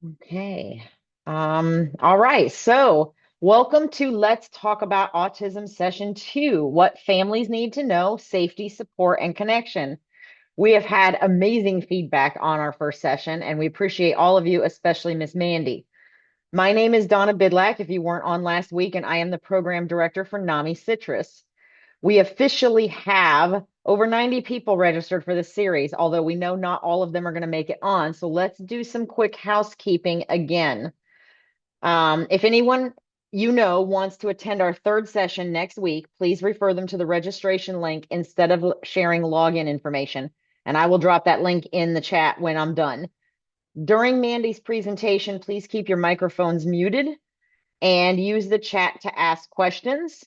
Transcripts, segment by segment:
Okay. All right. So, welcome to Let's Talk About Autism Session 2, What Families Need to Know, Safety, Support, and Connection. We have had amazing feedback on our first session, and we appreciate all of you, especially Miss Mandy. My name is Donna Bidlack, if you weren't on last week, and I am the program director for NAMI Citrus. We officially have over 90 people registered for this series, although we know not all of them are going to make it on. So let's do some quick housekeeping again. If anyone wants to attend our third session next week, please refer them to the registration link instead of sharing login information. And I will drop that link in the chat when I'm done. During Mandy's presentation, please keep your microphones muted and use the chat to ask questions.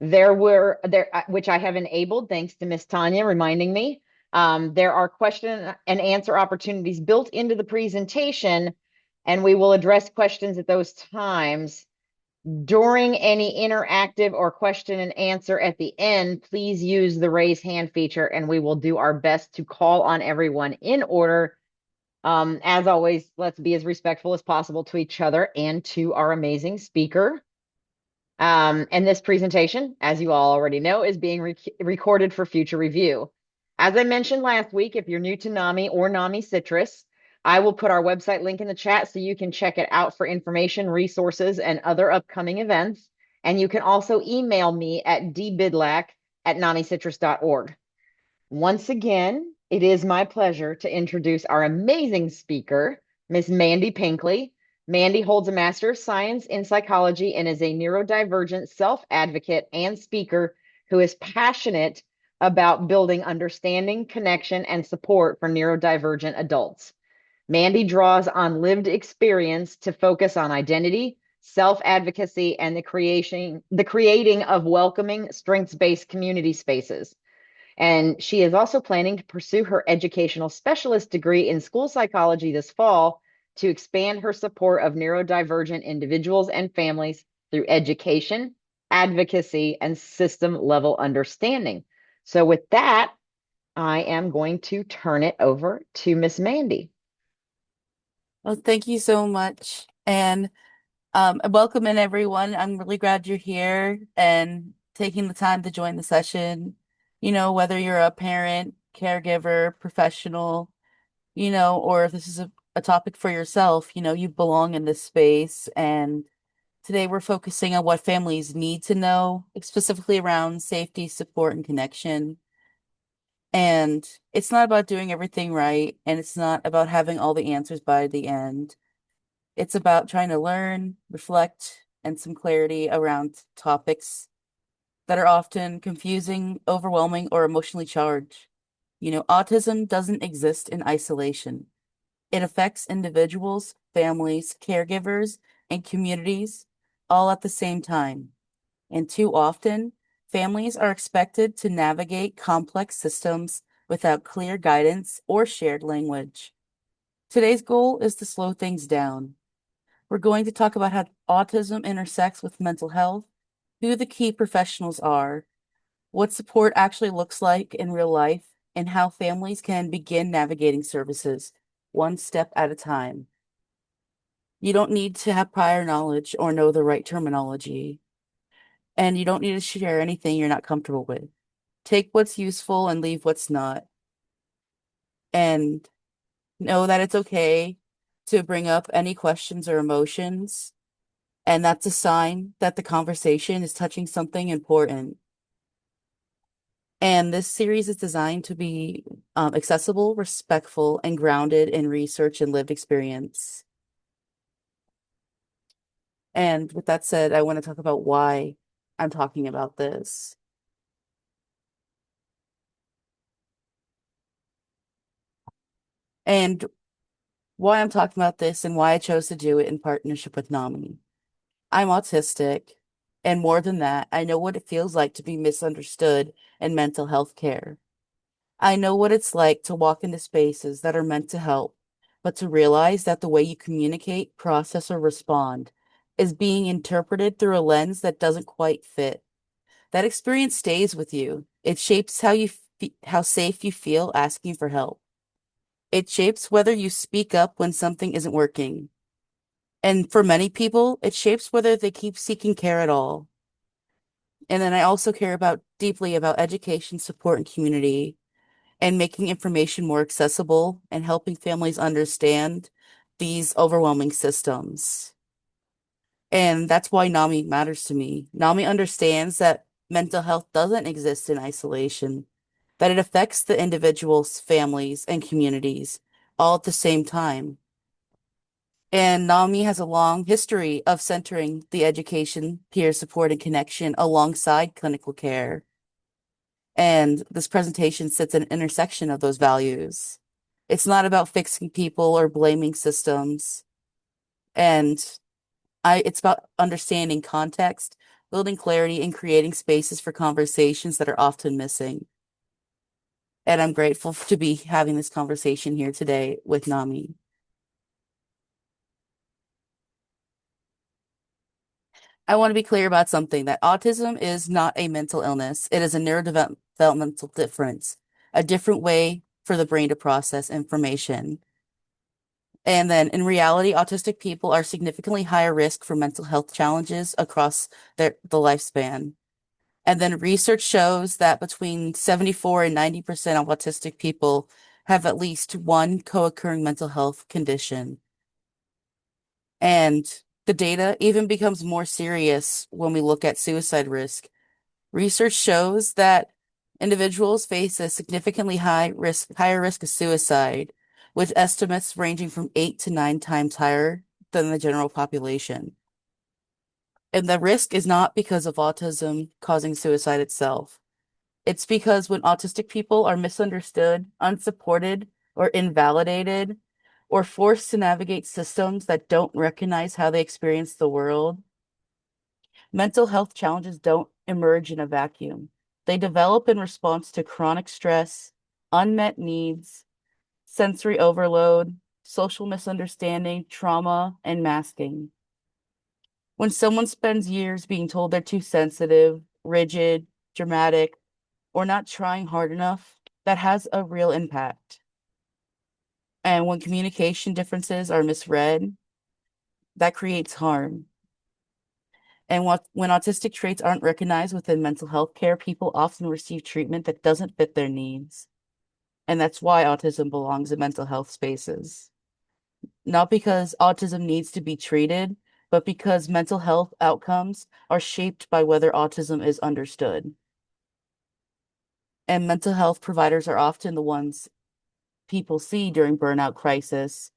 Which I have enabled thanks to Miss Tanya reminding me. There are question and answer opportunities built into the presentation, and we will address questions at those times. During any interactive or question and answer at the end, please use the raise hand feature, and we will do our best to call on everyone in order. As always, let's be as respectful as possible to each other and to our amazing speaker. And this presentation, as you all already know, is being recorded for future review. As I mentioned last week, if you're new to NAMI or NAMI Citrus, I will put our website link in the chat so you can check it out for information, resources, and other upcoming events. And you can also email me at dbidlack@namicitrus.org. Once again, it is my pleasure to introduce our amazing speaker, Miss Mandy Pinckley. Mandy holds a Master of Science in Psychology and is a neurodivergent self-advocate and speaker who is passionate about building understanding, connection, and support for neurodivergent adults. Mandy draws on lived experience to focus on identity, self-advocacy, and the creating of welcoming, strengths-based community spaces. And she is also planning to pursue her educational specialist degree in school psychology this fall to expand her support of neurodivergent individuals and families through education, advocacy, and system level understanding. So, with that, I am going to turn it over to Miss Mandy. Well, thank you so much. And welcome in everyone. I'm really glad you're here and taking the time to join the session. Whether you're a parent, caregiver, professional, or if this is a topic for yourself, you belong in this space. And today we're focusing on what families need to know, specifically around safety, support, and connection. And it's not about doing everything right, and it's not about having all the answers by the end. It's about trying to learn, reflect, and some clarity around topics that are often confusing, overwhelming, or emotionally charged. Autism doesn't exist in isolation. It affects individuals, families, caregivers, and communities all at the same time. And too often, families are expected to navigate complex systems without clear guidance or shared language. Today's goal is to slow things down. We're going to talk about how autism intersects with mental health, who the key professionals are, what support actually looks like in real life, and how families can begin navigating services one step at a time. You don't need to have prior knowledge or know the right terminology, and you don't need to share anything you're not comfortable with. Take what's useful and leave what's not, and know that it's okay to bring up any questions or emotions. And that's a sign that the conversation is touching something important. And this series is designed to be accessible, respectful, and grounded in research and lived experience. And with that said, I want to talk about why I'm talking about this. And why I'm talking about this and why I chose to do it in partnership with NAMI. I'm autistic, and more than that, I know what it feels like to be misunderstood in mental health care. I know what it's like to walk into spaces that are meant to help, but to realize that the way you communicate, process, or respond is being interpreted through a lens that doesn't quite fit. That experience stays with you. It shapes how safe you feel asking for help. It shapes whether you speak up when something isn't working. And for many people, it shapes whether they keep seeking care at all. And then I also care about deeply about education, support, and community, and making information more accessible and helping families understand these overwhelming systems. And that's why NAMI matters to me. NAMI understands that mental health doesn't exist in isolation, that it affects the individuals, families, and communities all at the same time. And NAMI has a long history of centering the education, peer support, and connection alongside clinical care. And this presentation sits at an intersection of those values. It's not about fixing people or blaming systems. And it's about understanding context, building clarity, and creating spaces for conversations that are often missing. And I'm grateful to be having this conversation here today with NAMI. I want to be clear about something that autism is not a mental illness. It is a neurodevelopmental difference, a different way for the brain to process information. And then in reality, autistic people are significantly higher risk for mental health challenges across the lifespan. And then research shows that between 74 and 90% of autistic people have at least one co-occurring mental health condition. And the data even becomes more serious when we look at suicide risk. Research shows that individuals face a significantly higher risk of suicide, with estimates ranging from 8 to 9 times higher than the general population. And the risk is not because of autism causing suicide itself. It's because when autistic people are misunderstood, unsupported, or invalidated, or forced to navigate systems that don't recognize how they experience the world, mental health challenges don't emerge in a vacuum. They develop in response to chronic stress, unmet needs, sensory overload, social misunderstanding, trauma, and masking. When someone spends years being told they're too sensitive, rigid, dramatic, or not trying hard enough, that has a real impact. And when communication differences are misread, that creates harm. And when autistic traits aren't recognized within mental health care, people often receive treatment that doesn't fit their needs. And that's why autism belongs in mental health spaces. Not because autism needs to be treated, but because mental health outcomes are shaped by whether autism is understood. And mental health providers are often the ones people see during burnout crisis,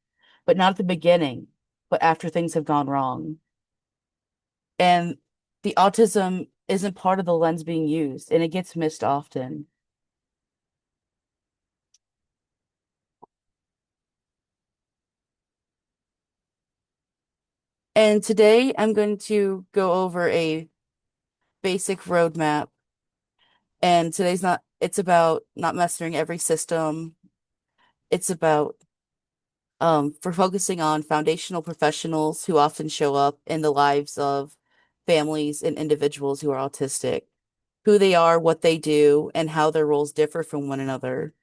but not at the beginning, but after things have gone wrong. And the autism isn't part of the lens being used, and it gets missed often. And today I'm going to go over a basic roadmap. And it's about not mastering every system. It's about for focusing on foundational professionals who often show up in the lives of families and individuals who are autistic, who they are, what they do, and how their roles differ from one another.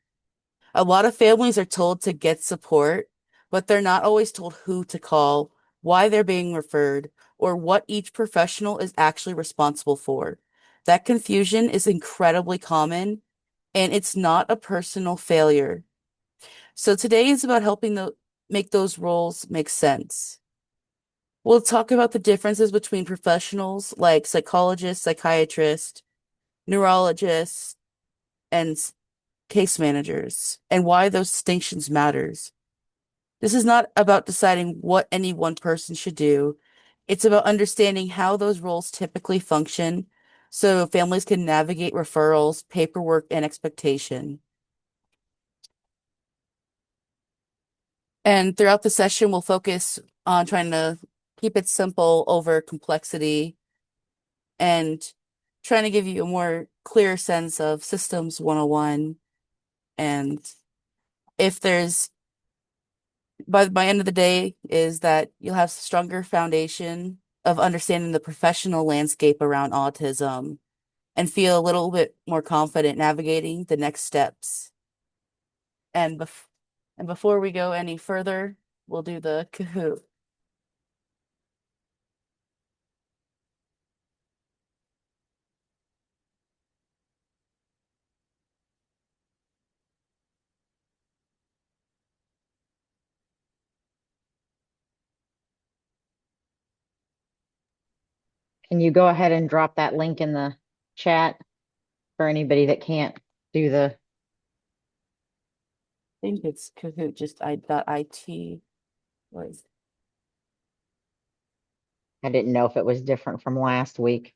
A lot of families are told to get support, but they're not always told who to call, why they're being referred, or what each professional is actually responsible for. That confusion is incredibly common, and it's not a personal failure. So today is about helping make those roles make sense. We'll talk about the differences between professionals like psychologists, psychiatrists, neurologists, and case managers, and why those distinctions matters. This is not about deciding what any one person should do. It's about understanding how those roles typically function so families can navigate referrals, paperwork, and expectation. And throughout the session, we'll focus on trying to keep it simple over complexity and trying to give you a more clear sense of Systems 101. And if there's, by end of the day, is that you'll have stronger foundation of understanding the professional landscape around autism and feel a little bit more confident navigating the next steps. And And before we go any further, we'll do the Kahoot. Can you go ahead and drop that link in the chat for anybody that can't do the, I think it's Kahoot, just I.IT was. I didn't know if it was different from last week.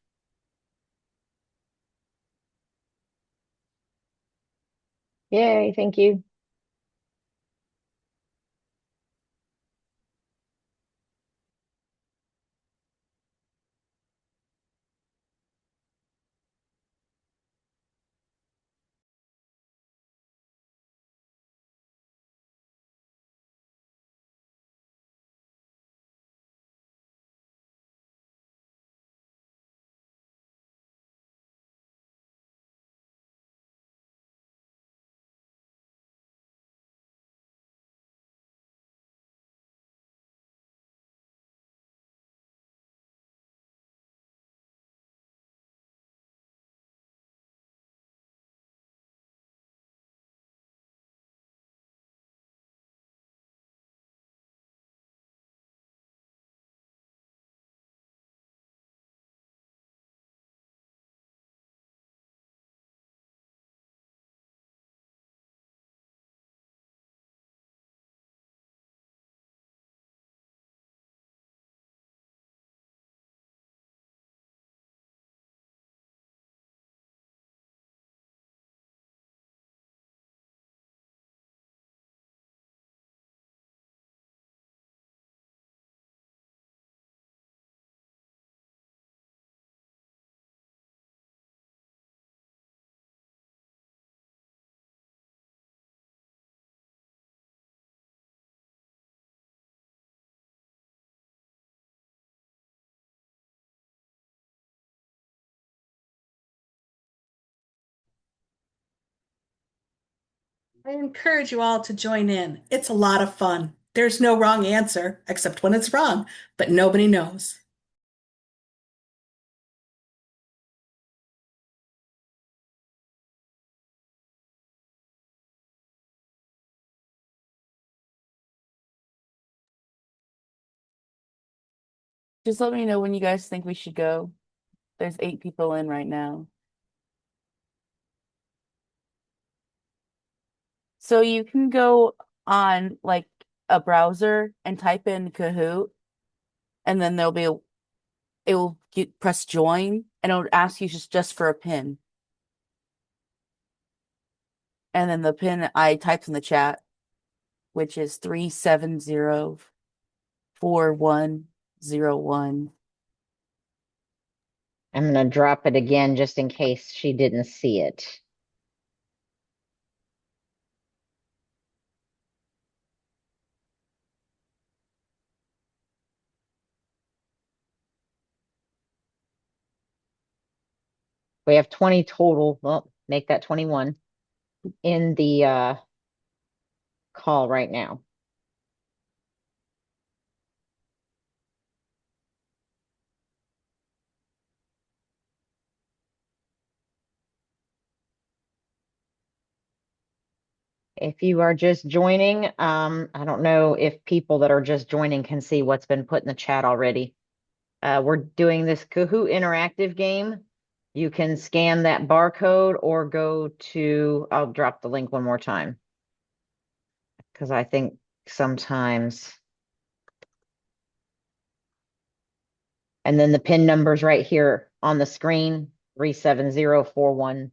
Yay, thank you. I encourage you all to join in. It's a lot of fun. There's no wrong answer, except when it's wrong, but nobody knows. Just let me know when you guys think we should go. There's 8 people in right now. So you can go on like a browser and type in Kahoot, and then it will press join, and it'll ask you just for a pin. And then the pin I typed in the chat, which is 3704101. I'm going to drop it again just in case she didn't see it. We have 20 total. Well, make that 21 in the call right now. If you are just joining, I don't know if people that are just joining can see what's been put in the chat already. We're doing this Kahoot interactive game. You can scan that barcode or go to, I'll drop the link one more time because I think sometimes, and then the pin number's right here on the screen, 3704101.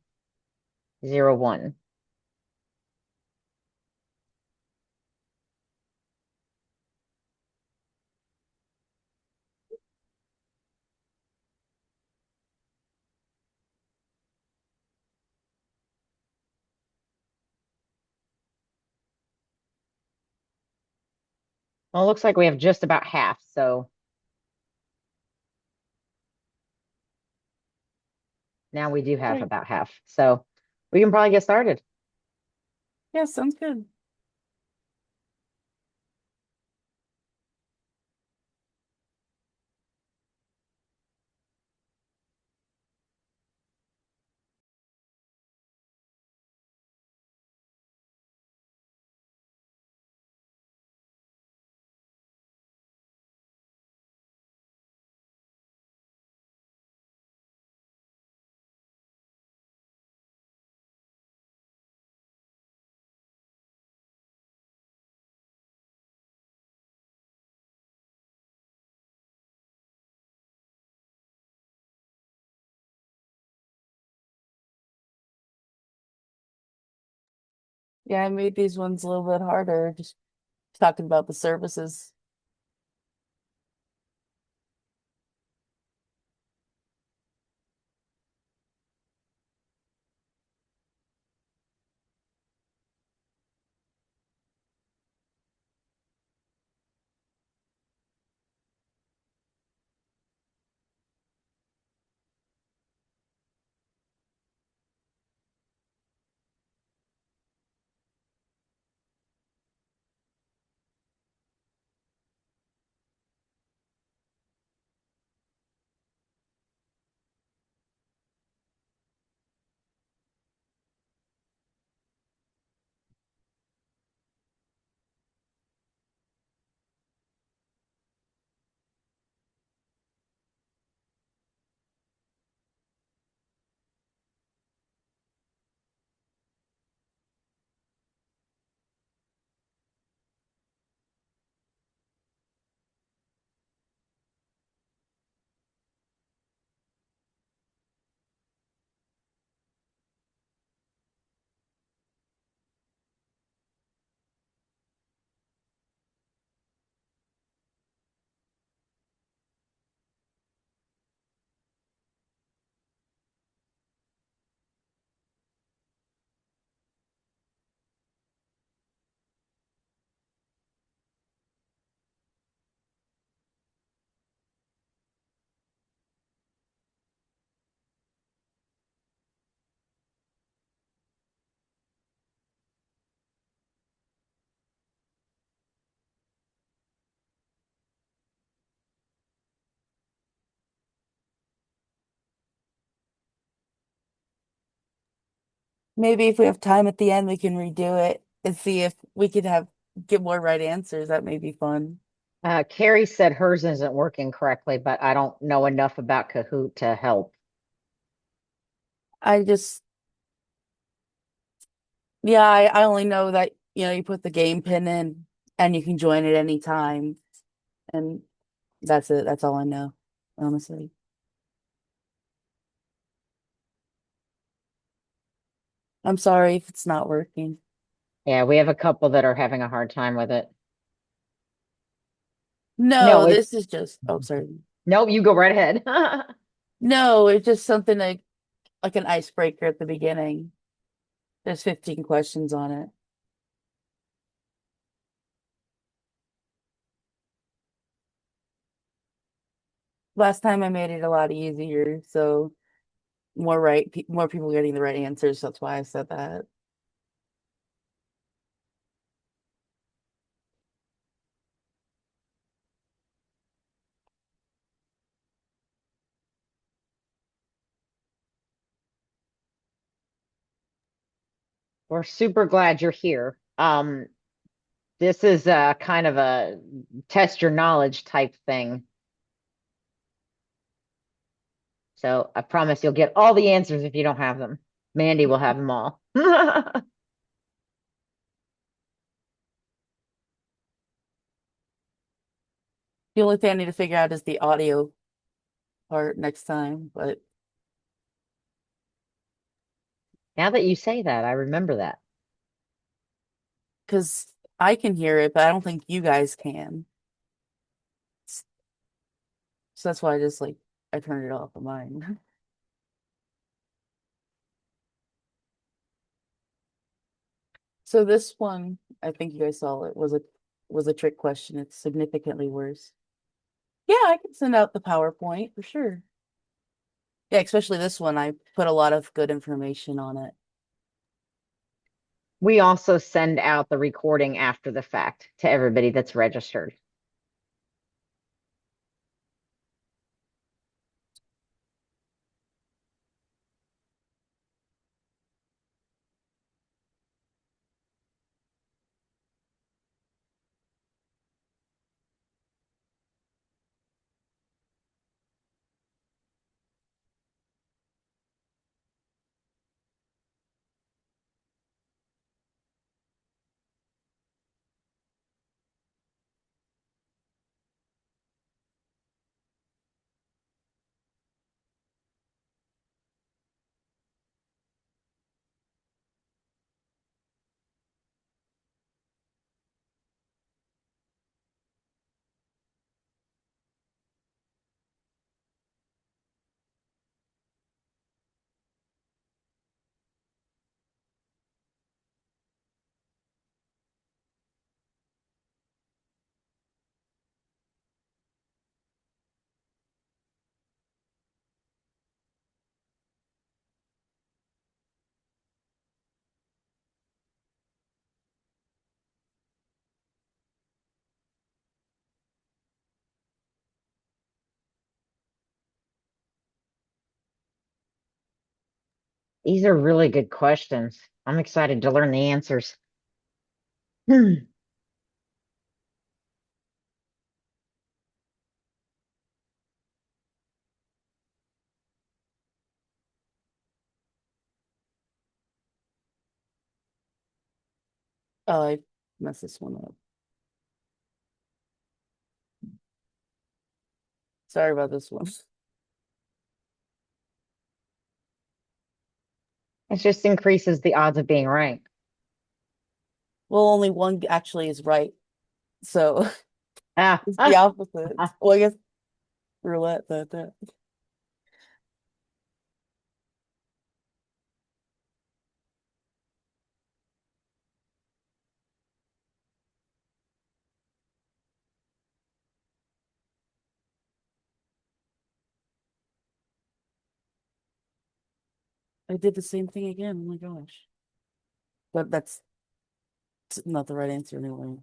Well, it looks like we have just about half, so now we do have Great. about half. So we can probably get started. Yeah, sounds good. Yeah, I made these ones a little bit harder, just talking about the services. Maybe if we have time at the end, we can redo it and see if we could get more right answers. That may be fun. Carrie said hers isn't working correctly, but I don't know enough about Kahoot to help. I just, yeah, I only know that, you put the game pin in and you can join at any time. And that's it. That's all I know, honestly. I'm sorry if it's not working. Yeah, we have a couple that are having a hard time with it. No, No, it this is just, oh, sorry. no, you go right ahead. No, it's just something like an icebreaker at the beginning. There's 15 questions on it. Last time I made it a lot easier, so more people getting the right answers. That's why I said that. We're super glad you're here. This is kind of a test your knowledge type thing. So I promise you'll get all the answers if you don't have them. Mandy will have them all. The only thing I need to figure out is the audio part next time, but Now that you say that, I remember that. because I can hear it, but I don't think you guys can. So that's why I turned it off of mine. So this one, I think you guys saw it, was a trick question. It's significantly worse. Yeah, I can send out the PowerPoint for sure. Yeah, especially this one. I put a lot of good information on it. We also send out the recording after the fact to everybody that's registered. These are really good questions. I'm excited to learn the answers. Hmm. Oh, I messed this one up. Sorry about this one. It just increases the odds of being right. Well, only one actually is right. So Ah, it's the ah, opposite. ah. Well, I guess roulette, that. I did the same thing again. Oh my gosh. But that's not the right answer anyway.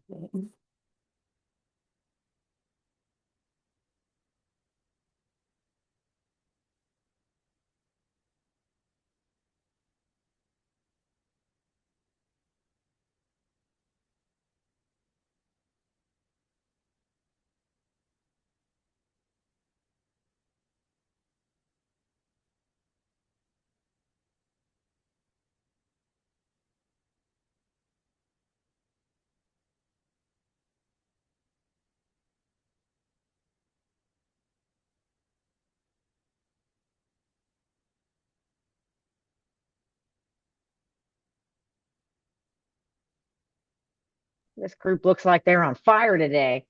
This group looks like they're on fire today.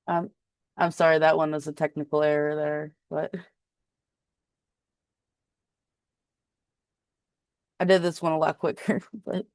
Um, I'm sorry, that one was a technical error there, but I did this one a lot quicker. But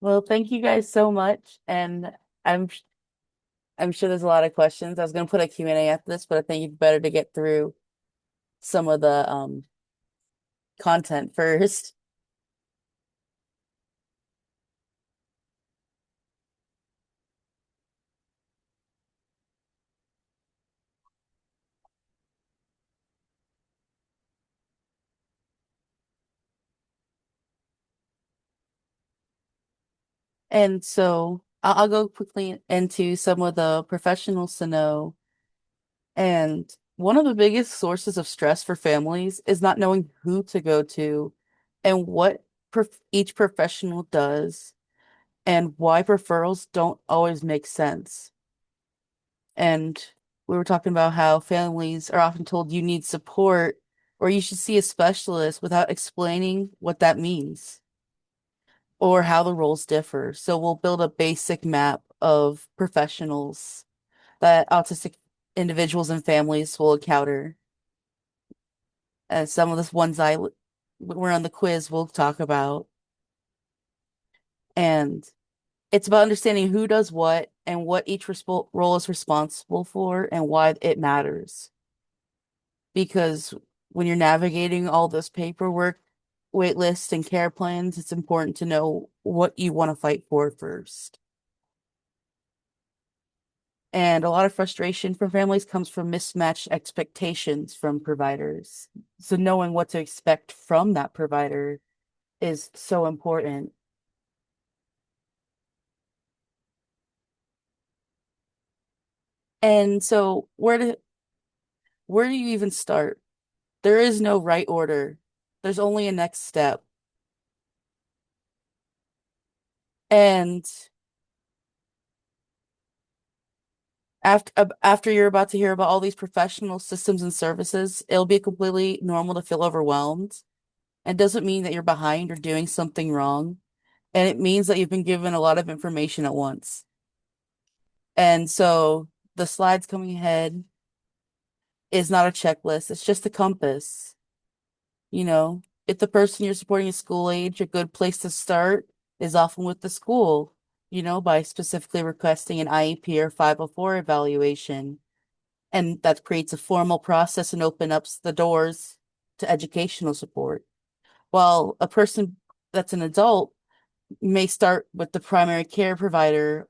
well, thank you guys so much. And I'm I'm sure there's a lot of questions. I was gonna put a Q&A after this, but I think it's better to get through some of the content first. And so I'll go quickly into some of the professionals to know. And one of the biggest sources of stress for families is not knowing who to go to and what each professional does and why referrals don't always make sense. And we were talking about how families are often told you need support or you should see a specialist without explaining what that means or how the roles differ. So we'll build a basic map of professionals that autistic individuals and families will encounter. Some of the ones we're on the quiz we'll talk about. And it's about understanding who does what and what each role is responsible for and why it matters. Because when you're navigating all this paperwork, wait lists, and care plans, it's important to know what you want to fight for first. And a lot of frustration from families comes from mismatched expectations from providers. So knowing what to expect from that provider is so important. And so where do you even start? There is no right order. There's only a next step. And after you're about to hear about all these professional systems and services, it'll be completely normal to feel overwhelmed. It doesn't mean that you're behind or doing something wrong. And it means that you've been given a lot of information at once. And so the slides coming ahead is not a checklist, it's just a compass. You know, if the person you're supporting is school age, a good place to start is often with the school, by specifically requesting an IEP or 504 evaluation. And that creates a formal process and opens up the doors to educational support. While a person that's an adult may start with the primary care provider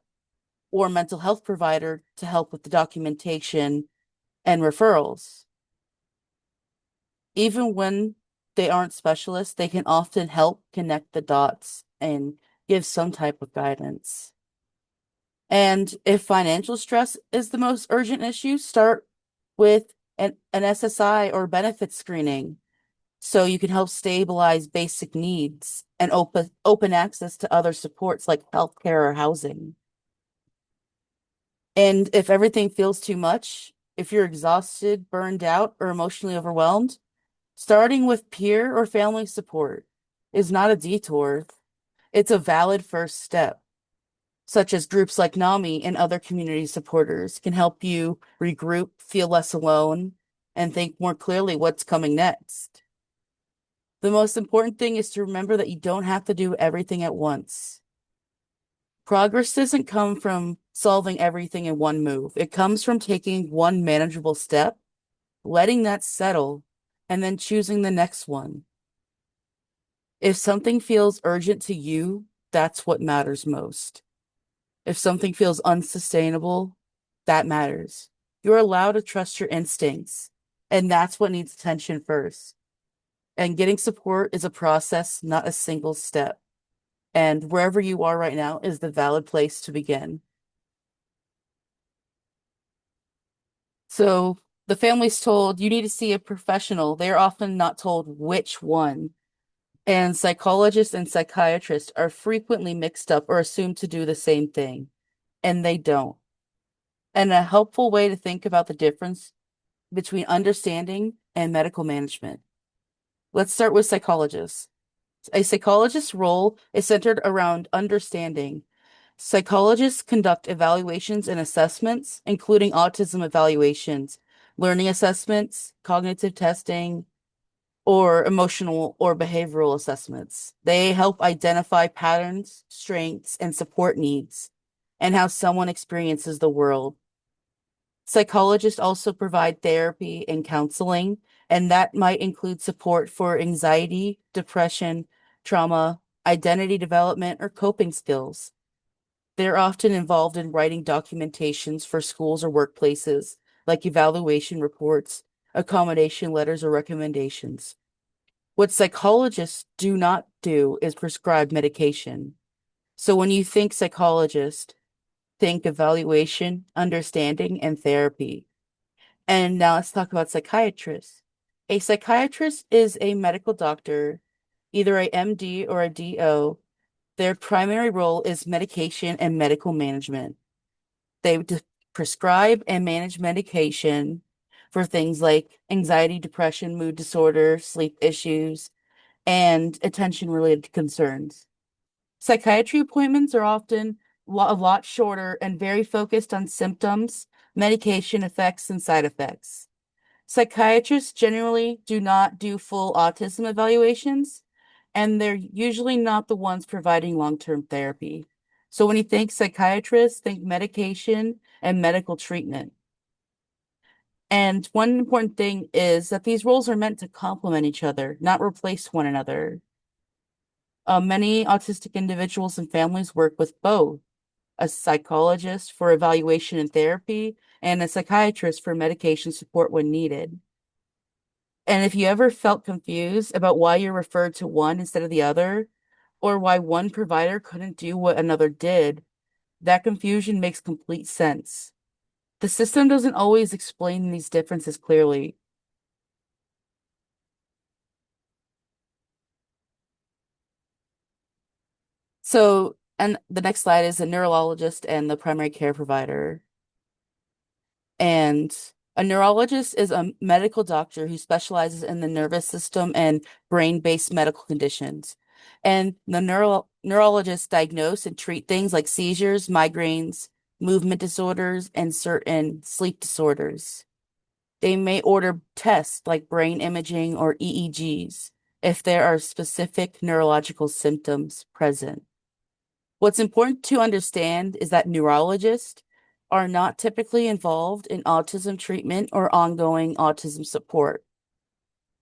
or mental health provider to help with the documentation and referrals. Even when they aren't specialists, they can often help connect the dots and give some type of guidance. And if financial stress is the most urgent issue, start with an SSI or benefit screening so you can help stabilize basic needs and open access to other supports like healthcare or housing. And if everything feels too much, if you're exhausted, burned out, or emotionally overwhelmed, starting with peer or family support is not a detour. It's a valid first step, such as groups like NAMI and other community supporters can help you regroup, feel less alone, and think more clearly what's coming next. The most important thing is to remember that you don't have to do everything at once. Progress doesn't come from solving everything in one move. It comes from taking one manageable step, letting that settle, and then choosing the next one. If something feels urgent to you, that's what matters most. If something feels unsustainable, that matters. You're allowed to trust your instincts, and that's what needs attention first. And getting support is a process, not a single step. And wherever you are right now is the valid place to begin. So the family's told you need to see a professional. They're often not told which one. And psychologists and psychiatrists are frequently mixed up or assumed to do the same thing, and they don't. And a helpful way to think about the difference between understanding and medical management. Let's start with psychologists. A psychologist's role is centered around understanding. Psychologists conduct evaluations and assessments, including autism evaluations, learning assessments, cognitive testing, or emotional or behavioral assessments. They help identify patterns, strengths, and support needs, and how someone experiences the world. Psychologists also provide therapy and counseling, and that might include support for anxiety, depression, trauma, identity development, or coping skills. They're often involved in writing documentations for schools or workplaces, like evaluation reports, accommodation letters, or recommendations. What psychologists do not do is prescribe medication. So when you think psychologist, think evaluation, understanding, and therapy. And now let's talk about psychiatrists. A psychiatrist is a medical doctor, either a MD or a DO. Their primary role is medication and medical management. They prescribe and manage medication for things like anxiety, depression, mood disorder, sleep issues, and attention-related concerns. Psychiatry appointments are often a lot shorter and very focused on symptoms medication effects, and side effects. Psychiatrists generally do not do full autism evaluations, and they're usually not the ones providing long-term therapy. So when you think psychiatrists, think medication and medical treatment. And one important thing is that these roles are meant to complement each other, not replace one another. Many autistic individuals and families work with both a psychologist for evaluation and therapy and a psychiatrist for medication support when needed. And if you ever felt confused about why you're referred to one instead of the other, or why one provider couldn't do what another did, that confusion makes complete sense. The system doesn't always explain these differences clearly. So, and the next slide is a neurologist and the primary care provider. And a neurologist is a medical doctor who specializes in the nervous system and brain-based medical conditions. And the neurologists diagnose and treat things like seizures, migraines, movement disorders, and certain sleep disorders. They may order tests like brain imaging or EEGs if there are specific neurological symptoms present. What's important to understand is that neurologists are not typically involved in autism treatment or ongoing autism support.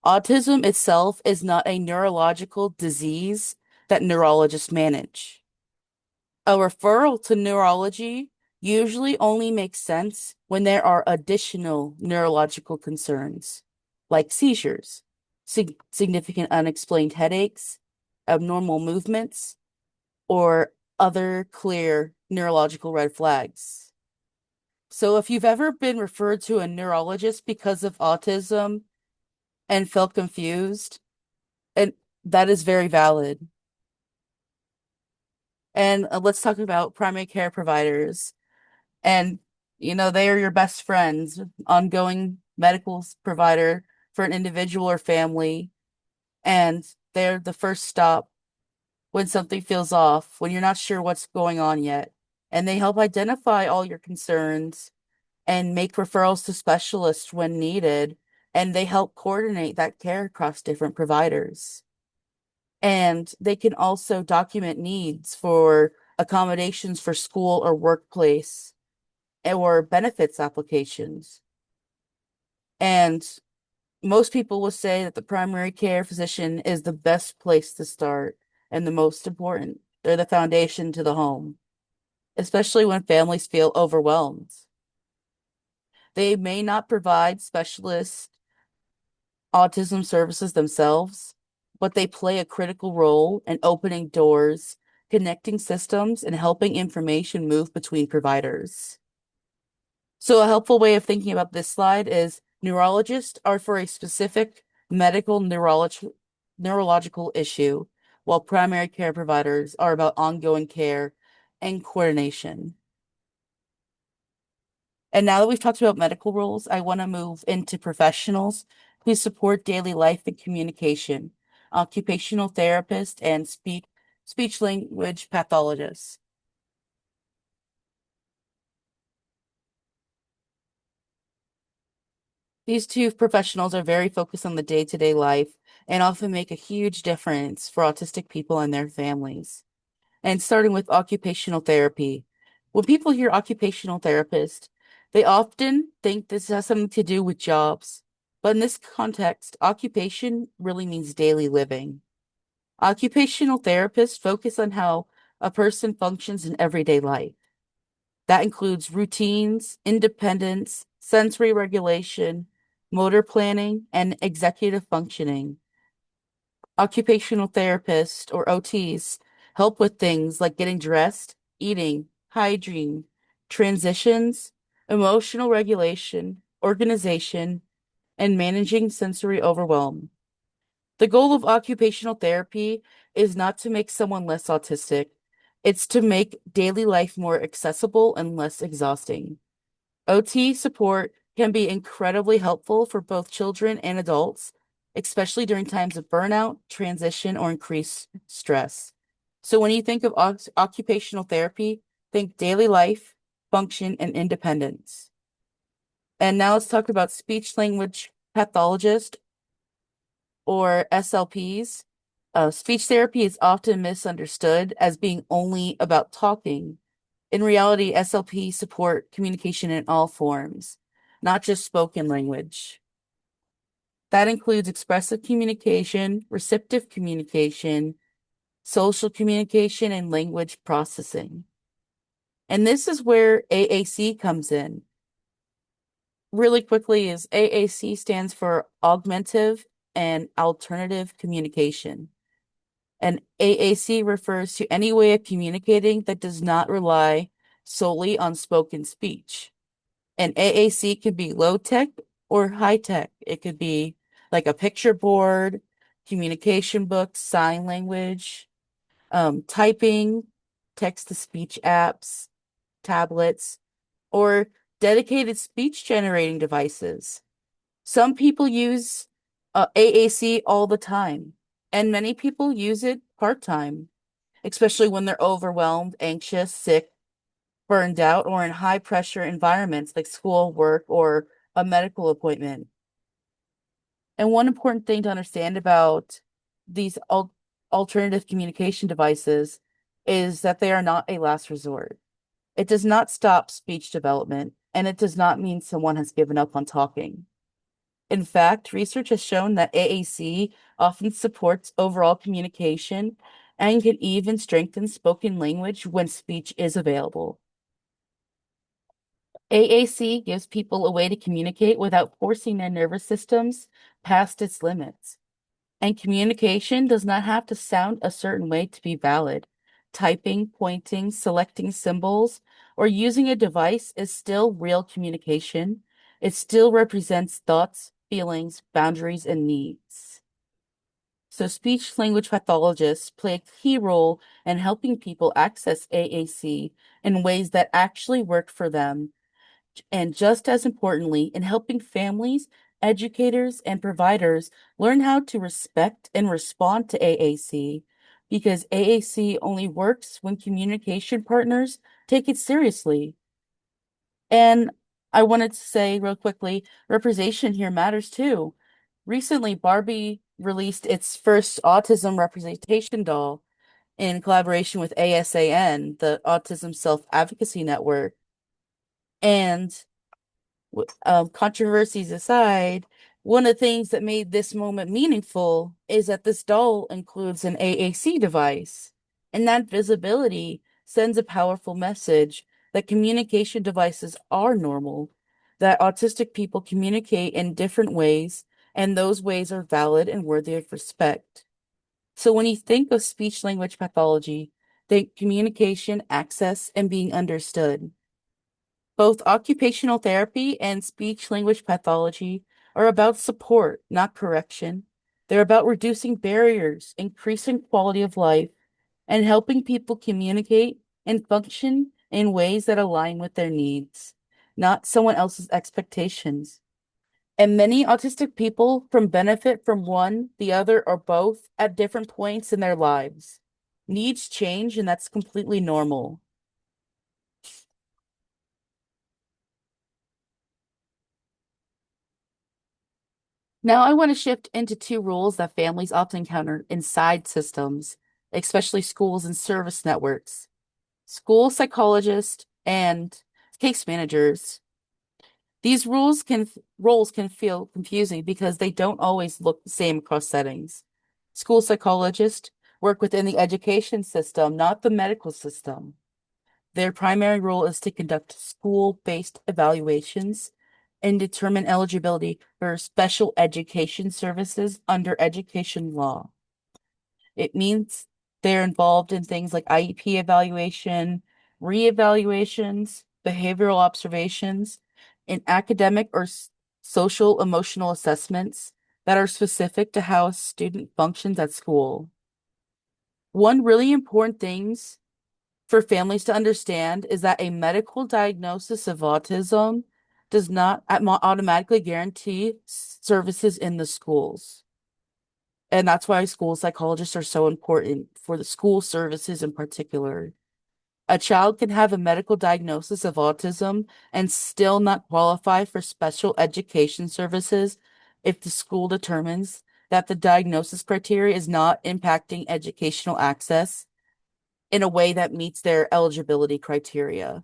Autism itself is not a neurological disease that neurologists manage. A referral to neurology usually only makes sense when there are additional neurological concerns, like seizures, significant unexplained headaches, abnormal movements, or other clear neurological red flags. So if you've ever been referred to a neurologist because of autism and felt confused, and that is very valid. And let's talk about primary care providers. And, they are your best friends, ongoing medical provider for an individual or family. And they're the first stop when something feels off, when you're not sure what's going on yet. And they help identify all your concerns and make referrals to specialists when needed. And they help coordinate that care across different providers. And they can also document needs for accommodations for school or workplace or benefits applications. And most people will say that the primary care physician is the best place to start and the most important. They're the foundation to the home, especially when families feel overwhelmed. They may not provide specialist autism services themselves, but they play a critical role in opening doors, connecting systems, and helping information move between providers. So a helpful way of thinking about this slide is neurologists are for a specific medical neurological issue, while primary care providers are about ongoing care and coordination. And now that we've talked about medical roles, I want to move into professionals who support daily life and communication, occupational therapists and speech language pathologists. These two professionals are very focused on the day-to-day life and often make a huge difference for autistic people and their families. And starting with occupational therapy. When people hear occupational therapist, they often think this has something to do with jobs. But in this context, occupation really means daily living. Occupational therapists focus on how a person functions in everyday life. That includes routines, independence, sensory regulation, motor planning, and executive functioning. Occupational therapists, or OTs, help with things like getting dressed, eating, hygiene, transitions, emotional regulation, organization, and managing sensory overwhelm. The goal of occupational therapy is not to make someone less autistic, it's to make daily life more accessible and less exhausting. OT support can be incredibly helpful for both children and adults, especially during times of burnout, transition, or increased stress. So when you think of occupational therapy, think daily life, function, and independence. And now let's talk about speech language pathologist or SLPs. Speech therapy is often misunderstood as being only about talking. In reality, SLPs support communication in all forms, not just spoken language. That includes expressive communication, receptive communication, social communication, and language processing. And this is where AAC comes in. Really quickly is AAC stands for augmentative and alternative communication. And AAC refers to any way of communicating that does not rely solely on spoken speech. And AAC can be low tech or high tech. It could be like a picture board, communication books, sign language, typing, text to speech apps, tablets, or dedicated speech generating devices. Some people use AAC all the time, and many people use it part time, especially when they're overwhelmed, anxious, sick, burned out, or in high pressure environments like school, work, or a medical appointment. And one important thing to understand about these alternative communication devices is that they are not a last resort. It does not stop speech development, and it does not mean someone has given up on talking. In fact, research has shown that AAC often supports overall communication and can even strengthen spoken language when speech is available. AAC gives people a way to communicate without forcing their nervous systems past its limits. And communication does not have to sound a certain way to be valid. Typing, pointing, selecting symbols, or using a device is still real communication. It still represents thoughts, feelings, boundaries, and needs. So speech language pathologists play a key role in helping people access AAC in ways that actually work for them, and just as importantly, in helping families, educators, and providers learn how to respect and respond to AAC, because AAC only works when communication partners take it seriously. And I wanted to say real quickly, representation here matters too. Recently, Barbie released its first autism representation doll in collaboration with ASAN, the Autism Self-Advocacy Network. And controversies aside, one of the things that made this moment meaningful is that this doll includes an AAC device, and that visibility sends a powerful message that communication devices are normal, that autistic people communicate in different ways, and those ways are valid and worthy of respect. So when you think of speech language pathology, think communication, access, and being understood. Both occupational therapy and speech language pathology are about support, not correction. They're about reducing barriers, increasing quality of life, and helping people communicate and function in ways that align with their needs, not someone else's expectations. And many autistic people from benefit from one, the other, or both at different points in their lives. Needs change, and that's completely normal. Now, I want to shift into two roles that families often encounter inside systems, especially schools and service networks. School psychologists and case managers. These roles can feel confusing because they don't always look the same across settings. School psychologists work within the education system, not the medical system. Their primary role is to conduct school-based evaluations and determine eligibility for special education services under education law. It means they're involved in things like IEP evaluation, reevaluations, behavioral observations, and academic or social emotional assessments that are specific to how a student functions at school. One really important thing for families to understand is that a medical diagnosis of autism does not automatically guarantee services in the schools. And that's why school psychologists are so important for the school services in particular. A child can have a medical diagnosis of autism and still not qualify for special education services if the school determines that the diagnosis criteria is not impacting educational access in a way that meets their eligibility criteria.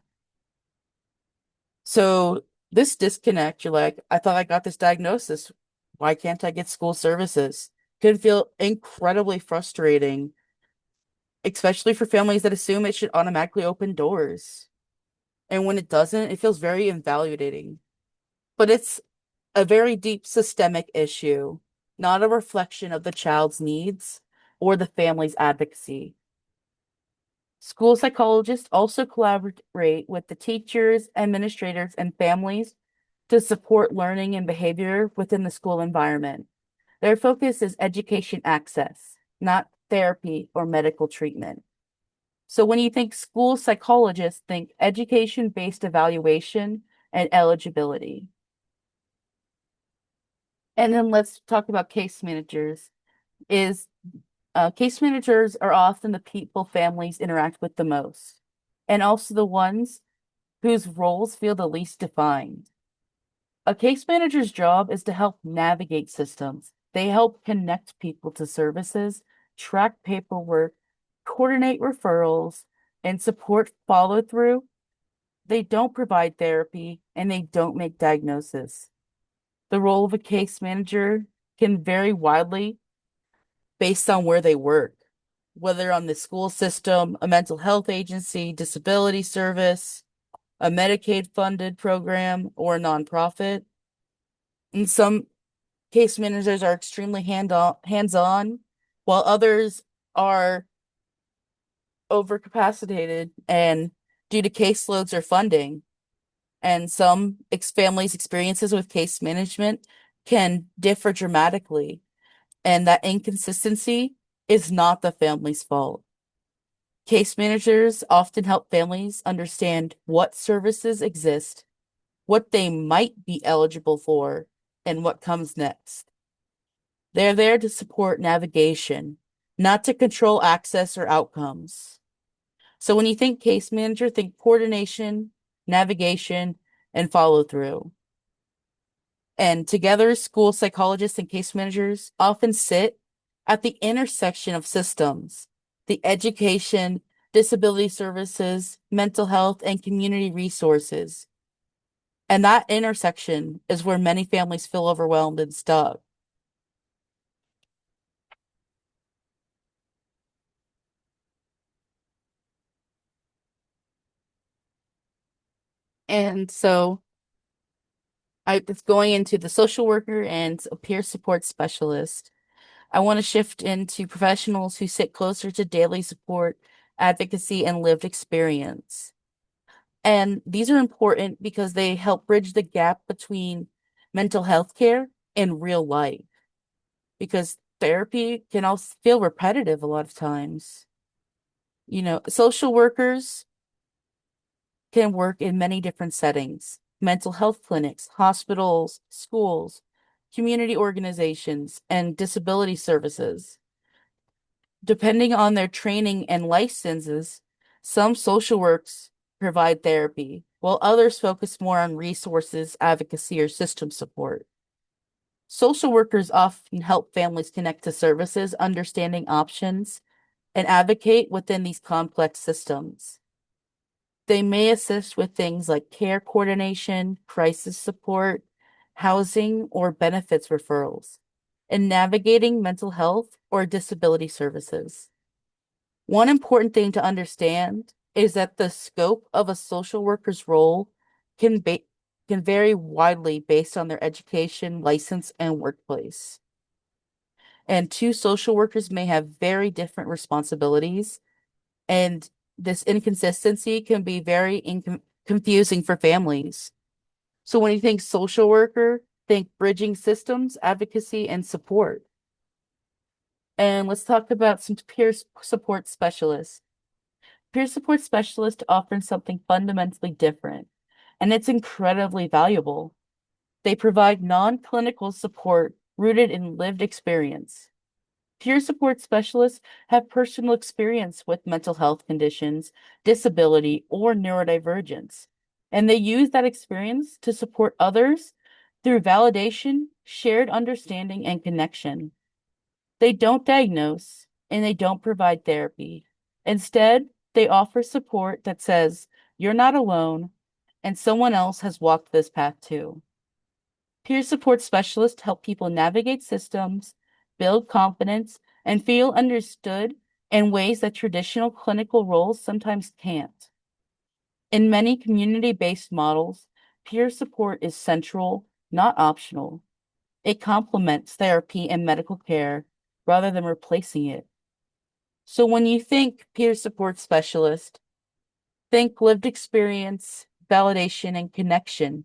So this disconnect, you're like, I thought I got this diagnosis. Why can't I get school services? Can feel incredibly frustrating, especially for families that assume it should automatically open doors. And when it doesn't, it feels very invalidating. But it's a very deep systemic issue, not a reflection of the child's needs or the family's advocacy. School psychologists also collaborate with the teachers, administrators, and families to support learning and behavior within the school environment. Their focus is education access, not therapy or medical treatment. So when you think school psychologists, think education-based evaluation and eligibility. And then let's talk about case managers. Is Case managers are often the people families interact with the most, and also the ones whose roles feel the least defined. A case manager's job is to help navigate systems. They help connect people to services, track paperwork, coordinate referrals, and support follow through. They don't provide therapy and they don't make diagnosis. The role of a case manager can vary widely based on where they work, whether on the school system, a mental health agency, disability service, a Medicaid funded program, or a nonprofit. And some case managers are extremely hands-on, while others are overcapacitated and due to caseloads or funding. And some families' experiences with case management can differ dramatically, and that inconsistency is not the family's fault. Case managers often help families understand what services exist, what they might be eligible for, and what comes next. They're there to support navigation, not to control access or outcomes. So when you think case manager, think coordination, navigation, and follow through. And together, school psychologists and case managers often sit at the intersection of systems, the education, disability services, mental health, and community resources. And that intersection is where many families feel overwhelmed and stuck. And so it's going into the social worker and a peer support specialist. I want to shift into professionals who sit closer to daily support, advocacy, and lived experience. And these are important because they help bridge the gap between mental health care and real life. Because therapy can also feel repetitive a lot of times. Social workers can work in many different settings, mental health clinics, hospitals, schools, community organizations, and disability services. Depending on their training and licenses, some social works provide therapy, while others focus more on resources, advocacy, or system support. Social workers often help families connect to services, understanding options, and advocate within these complex systems. They may assist with things like care coordination, crisis support, housing, or benefits referrals, and navigating mental health or disability services. One important thing to understand is that the scope of a social worker's role can vary widely based on their education, license, and workplace. And two social workers may have very different responsibilities, and this inconsistency can be very confusing for families. So when you think social worker, think bridging systems, advocacy, and support. And let's talk about some peer support specialists. Peer support specialists offer something fundamentally different, and it's incredibly valuable. They provide non-clinical support rooted in lived experience. Peer support specialists have personal experience with mental health conditions, disability, or neurodivergence, and they use that experience to support others through validation, shared understanding, and connection. They don't diagnose and they don't provide therapy. Instead, they offer support that says, you're not alone, and someone else has walked this path too. Peer support specialists help people navigate systems, build confidence, and feel understood in ways that traditional clinical roles sometimes can't. In many community-based models, peer support is central, not optional. It complements therapy and medical care rather than replacing it. So when you think peer support specialist, think lived experience, validation, and connection.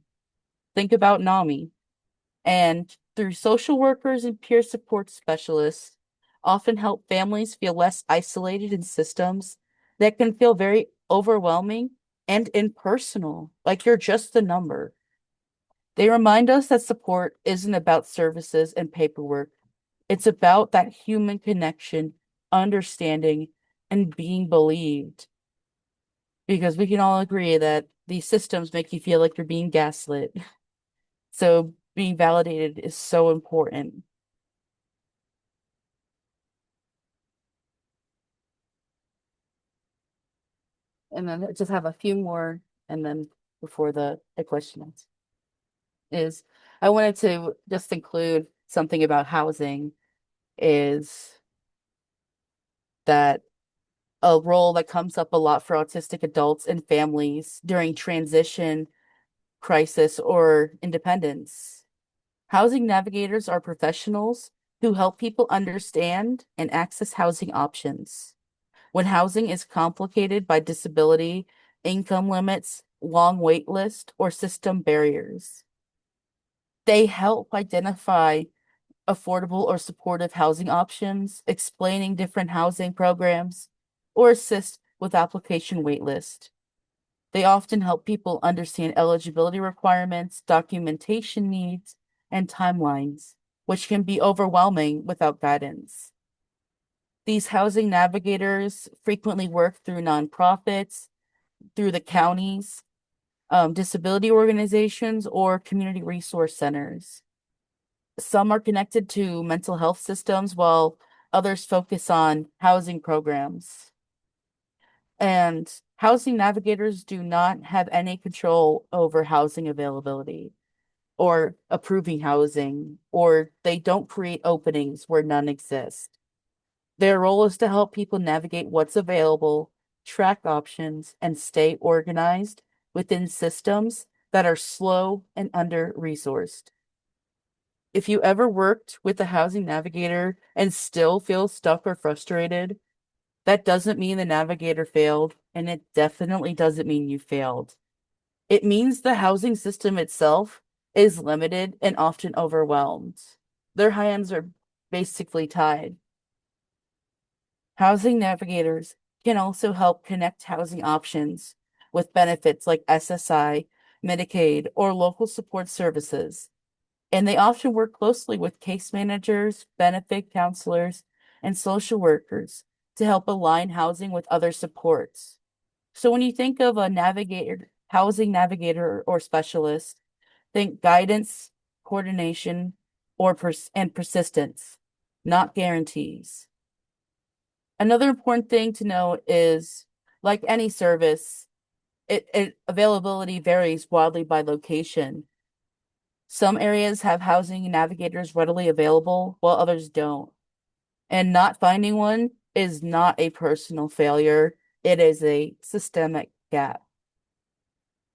Think about NAMI. And through social workers and peer support specialists, often help families feel less isolated in systems that can feel very overwhelming and impersonal, like you're just a number. They remind us that support isn't about services and paperwork. It's about that human connection, understanding, and being believed. Because we can all agree that these systems make you feel like you're being gaslit. So being validated is so important. And then I just have a few more, and then before the questions is I wanted to just include something about housing is that a role that comes up a lot for autistic adults and families during transition, crisis, or independence. Housing navigators are professionals who help people understand and access housing options. When housing is complicated by disability, income limits, long wait list, or system barriers, they help identify affordable or supportive housing options, explaining different housing programs, or assist with application waitlist. They often help people understand eligibility requirements, documentation needs, and timelines, which can be overwhelming without guidance. These housing navigators frequently work through nonprofits, through the counties, disability organizations, or community resource centers. Some are connected to mental health systems, while others focus on housing programs. And housing navigators do not have any control over housing availability or approving housing, or they don't create openings where none exist. Their role is to help people navigate what's available, track options, and stay organized within systems that are slow and under-resourced. If you ever worked with a housing navigator and still feel stuck or frustrated, that doesn't mean the navigator failed, and it definitely doesn't mean you failed. It means the housing system itself is limited and often overwhelmed. Their hands are basically tied. Housing navigators can also help connect housing options with benefits like SSI, Medicaid, or local support services. And they often work closely with case managers, benefit counselors, and social workers to help align housing with other supports. So when you think of a navigator, housing navigator or specialist, think guidance, coordination, and persistence, not guarantees. Another important thing to know is, like any service, availability varies wildly by location. Some areas have housing navigators readily available, while others don't. And not finding one is not a personal failure. It is a systemic gap.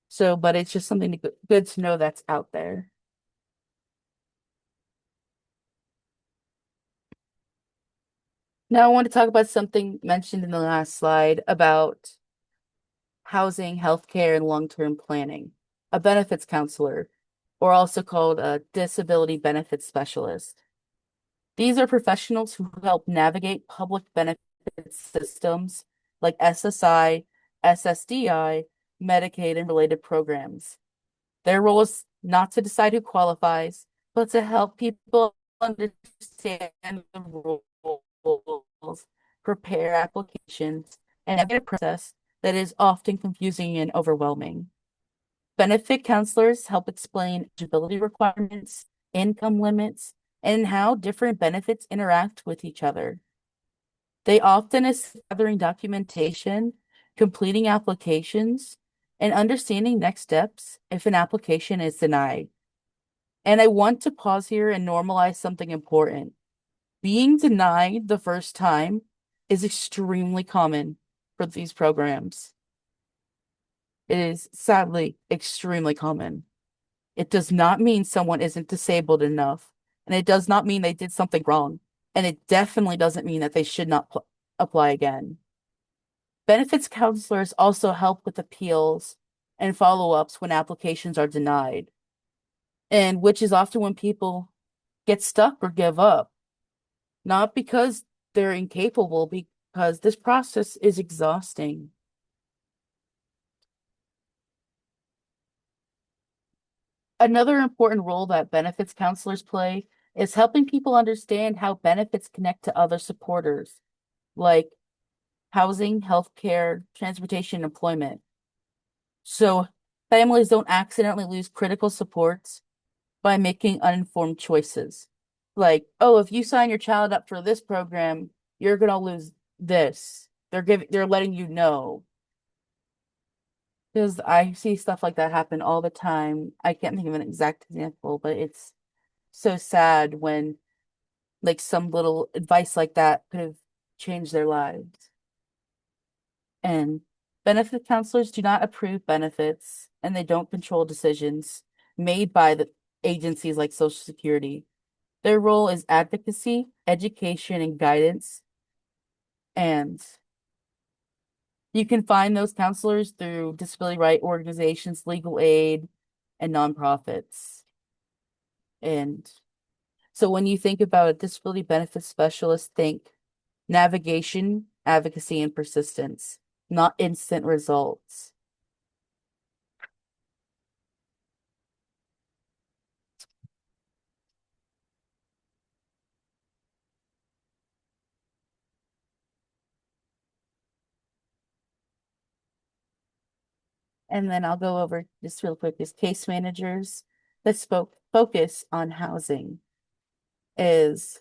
So, but it's just something good to know that's out there. Now, I want to talk about something mentioned in the last slide about housing, healthcare, and long-term planning. A benefits counselor, or also called a disability benefits specialist. These are professionals who help navigate public benefit systems like SSI, SSDI, Medicaid, and related programs. Their role is not to decide who qualifies, but to help people understand the rules prepare applications, and navigate a process that is often confusing and overwhelming. Benefit counselors help explain eligibility requirements, income limits, and how different benefits interact with each other. They often assist gathering documentation, completing applications, and understanding next steps if an application is denied. And I want to pause here and normalize something important. Being denied the first time is extremely common for these programs. It is sadly extremely common. It does not mean someone isn't disabled enough, and it does not mean they did something wrong, and it definitely doesn't mean that they should not apply again. Benefits counselors also help with appeals and follow-ups when applications are denied, and which is often when people get stuck or give up, not because they're incapable, because this process is exhausting. Another important role that benefits counselors play is helping people understand how benefits connect to other supporters, like housing, healthcare, transportation, employment. So families don't accidentally lose critical supports by making uninformed choices. Like, oh, if you sign your child up for this program, you're gonna lose this. They're letting you know. Because I see stuff like that happen all the time. I can't think of an exact example, but it's so sad when like some little advice like that could have changed their lives. And benefit counselors do not approve benefits and they don't control decisions made by the agencies like Social Security. Their role is advocacy, education, and guidance. And you can find those counselors through disability right organizations, legal aid, and nonprofits. And so when you think about a disability benefits specialist, think navigation, advocacy, and persistence, not instant results. And then I'll go over just real quick is case managers that focus on housing is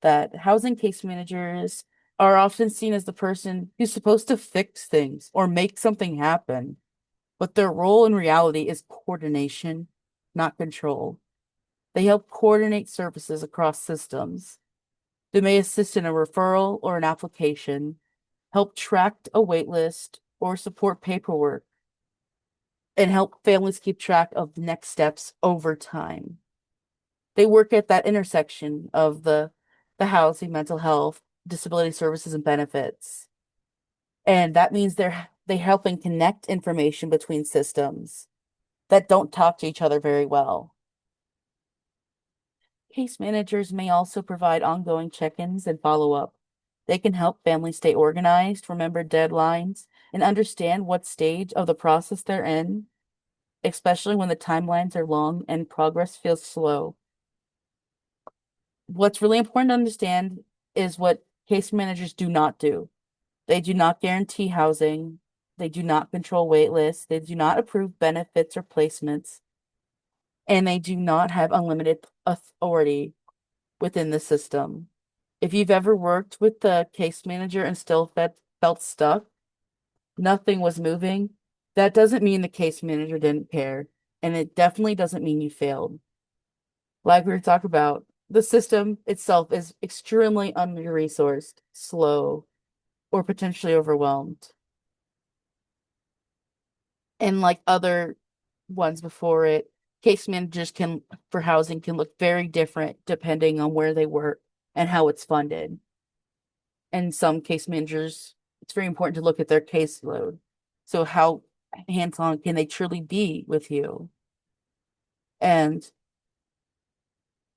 that housing case managers are often seen as the person who's supposed to fix things or make something happen, but their role in reality is coordination, not control. They help coordinate services across systems. They may assist in a referral or an application, help track a wait list, or support paperwork, and help families keep track of the next steps over time. They work at that intersection of the housing, mental health, disability services, and benefits. And that means they help and connect information between systems that don't talk to each other very well. Case managers may also provide ongoing check-ins and follow-up. They can help families stay organized, remember deadlines, and understand what stage of the process they're in, especially when the timelines are long and progress feels slow. What's really important to understand is what case managers do not do. They do not guarantee housing. They do not control wait lists. They do not approve benefits or placements. And they do not have unlimited authority within the system. If you've ever worked with the case manager and still felt stuck, nothing was moving, that doesn't mean the case manager didn't care. And it definitely doesn't mean you failed. Like we were talking about, the system itself is extremely under-resourced, slow, or potentially overwhelmed. And like other ones before it, case managers for housing can look very different depending on where they work and how it's funded. And some case managers, it's very important to look at their caseload. So how hands-on can they truly be with you? And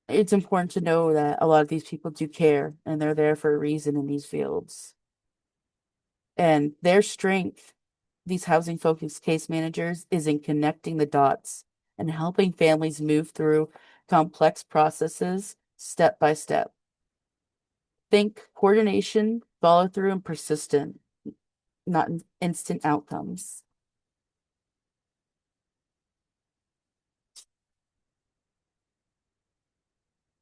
it's important to know that a lot of these people do care and they're there for a reason in these fields. And their strength, these housing focused case managers, is in connecting the dots and helping families move through complex processes step by step. think coordination, follow through, and persistent, not instant outcomes.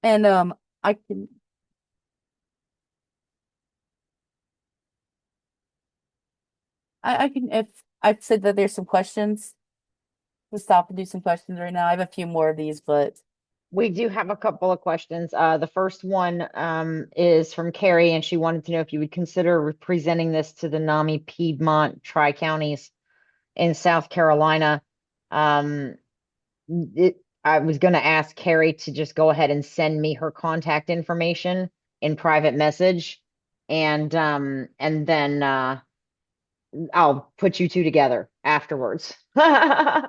And I can I can if I've said that there's some questions. We'll stop and do some questions right now. I have a few more of these, but We do have a couple of questions. The first one is from Carrie, and she wanted to know if you would consider presenting this to the NAMI Piedmont Tri-Counties in South Carolina. Um, I was going to ask Carrie to just go ahead and send me her contact information in private message, and then I'll put you two together afterwards. yeah,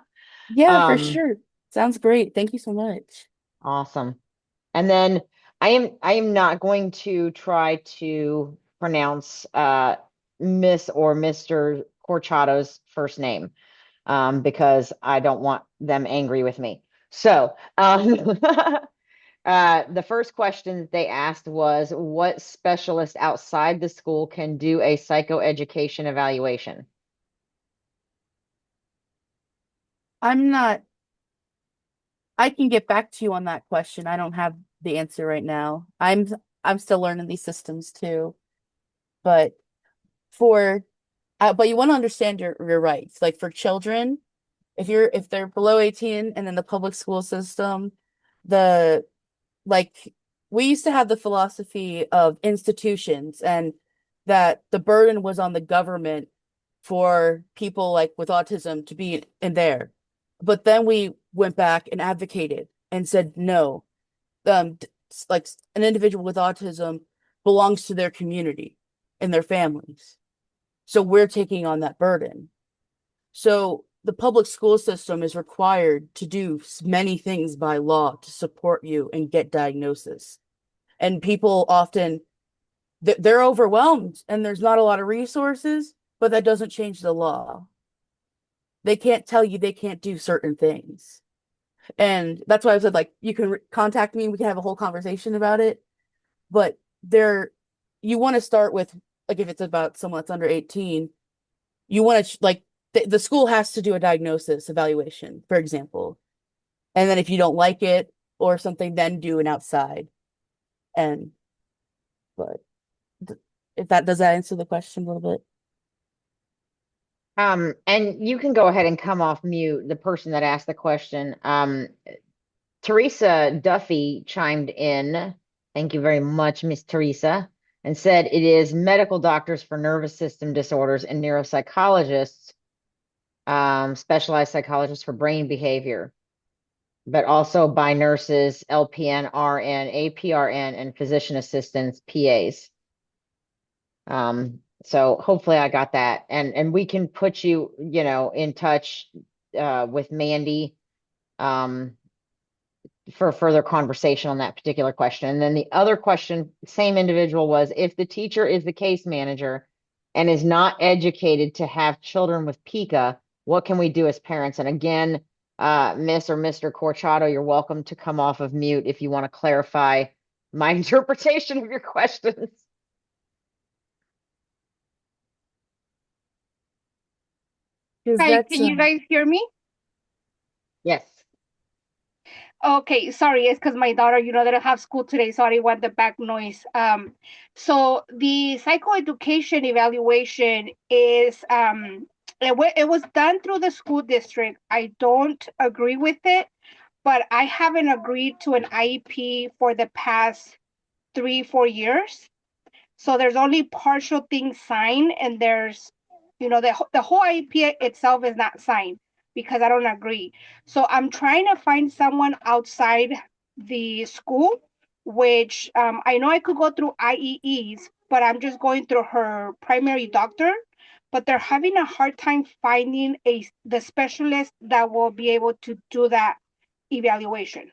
for Um, sure. Sounds great. Thank you so much. awesome. And then I am not going to try to pronounce Miss or Mr. Corchado's first name because I don't want them angry with me. So the first question they asked was, what specialist outside the school can do a psychoeducation evaluation? I'm not, I can get back to you on that question. I don't have the answer right now. I'm still learning these systems too. But for but you want to understand your rights. Like for children, if they're below 18 and in the public school system, the like we used to have the philosophy of institutions and that the burden was on the government for people like with autism to be in there. But then we went back and advocated and said no. Like an individual with autism belongs to their community and their families. So we're taking on that burden. So the public school system is required to do many things by law to support you and get diagnosis. And people often they're overwhelmed and there's not a lot of resources, but that doesn't change the law. They can't tell you they can't do certain things. And that's why I said like you can contact me, we can have a whole conversation about it. But there you want to start with like if it's about someone that's under 18, you want to like the school has to do a diagnosis evaluation, for example. And then if you don't like it or something, then do an outside. And but if that does that answer the question a little bit? And you can go ahead and come off mute, the person that asked the question. Teresa Duffy chimed in. Thank you very much, Miss Teresa, and said it is medical doctors for nervous system disorders and neuropsychologists, specialized psychologists for brain behavior, but also by nurses, LPN, RN, APRN, and physician assistants, PAs. So hopefully I got that, and we can put you, in touch with Mandy for further conversation on that particular question. And then the other question, same individual, was if the teacher is the case manager and is not educated to have children with pica, what can we do as parents? And again, Miss or Mr. Corchado, you're welcome to come off of mute if you want to clarify my interpretation of your questions. Because Hi, that's can you guys hear me? Yes. Okay, sorry, it's because my daughter, they don't have school today, so I didn't want the back noise. So the psychoeducation evaluation is it was done through the school district. I don't agree with it, but I haven't agreed to an IEP for the past 3-4 years. So there's only partial things signed, and there's, the whole IEP itself is not signed because I don't agree. So I'm trying to find someone outside the school, which I know I could go through IEEs, but I'm just going through her primary doctor. But they're having a hard time finding the specialist that will be able to do that evaluation.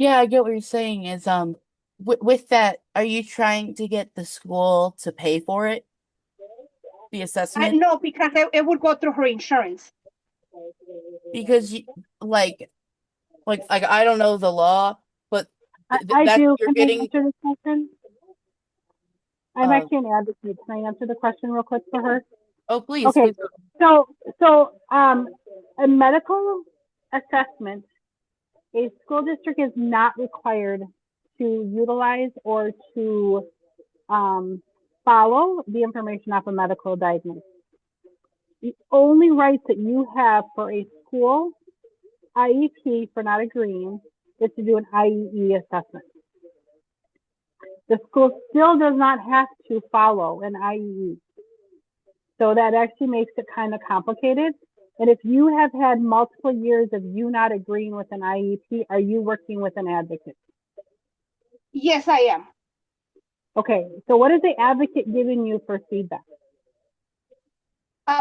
yeah, I get what you're saying is with that, are you trying to get the school to pay for it, the assessment? No, because it would go through her insurance. Because you like Like I don't know the law, but I that do. you're Can I getting answer this question? I'm uh actually an advocate. Can I answer the question real quick for her? oh please, Okay. please go. So a medical assessment, a school district is not required to utilize or to follow the information off a medical diagnosis. The only rights that you have for a school IEP for not agreeing is to do an IEE assessment. The school still does not have to follow an IEE. So that actually makes it kind of complicated. And if you have had multiple years of you not agreeing with an IEP, are you working with an advocate? Yes, I am. Okay, so what is the advocate giving you for feedback?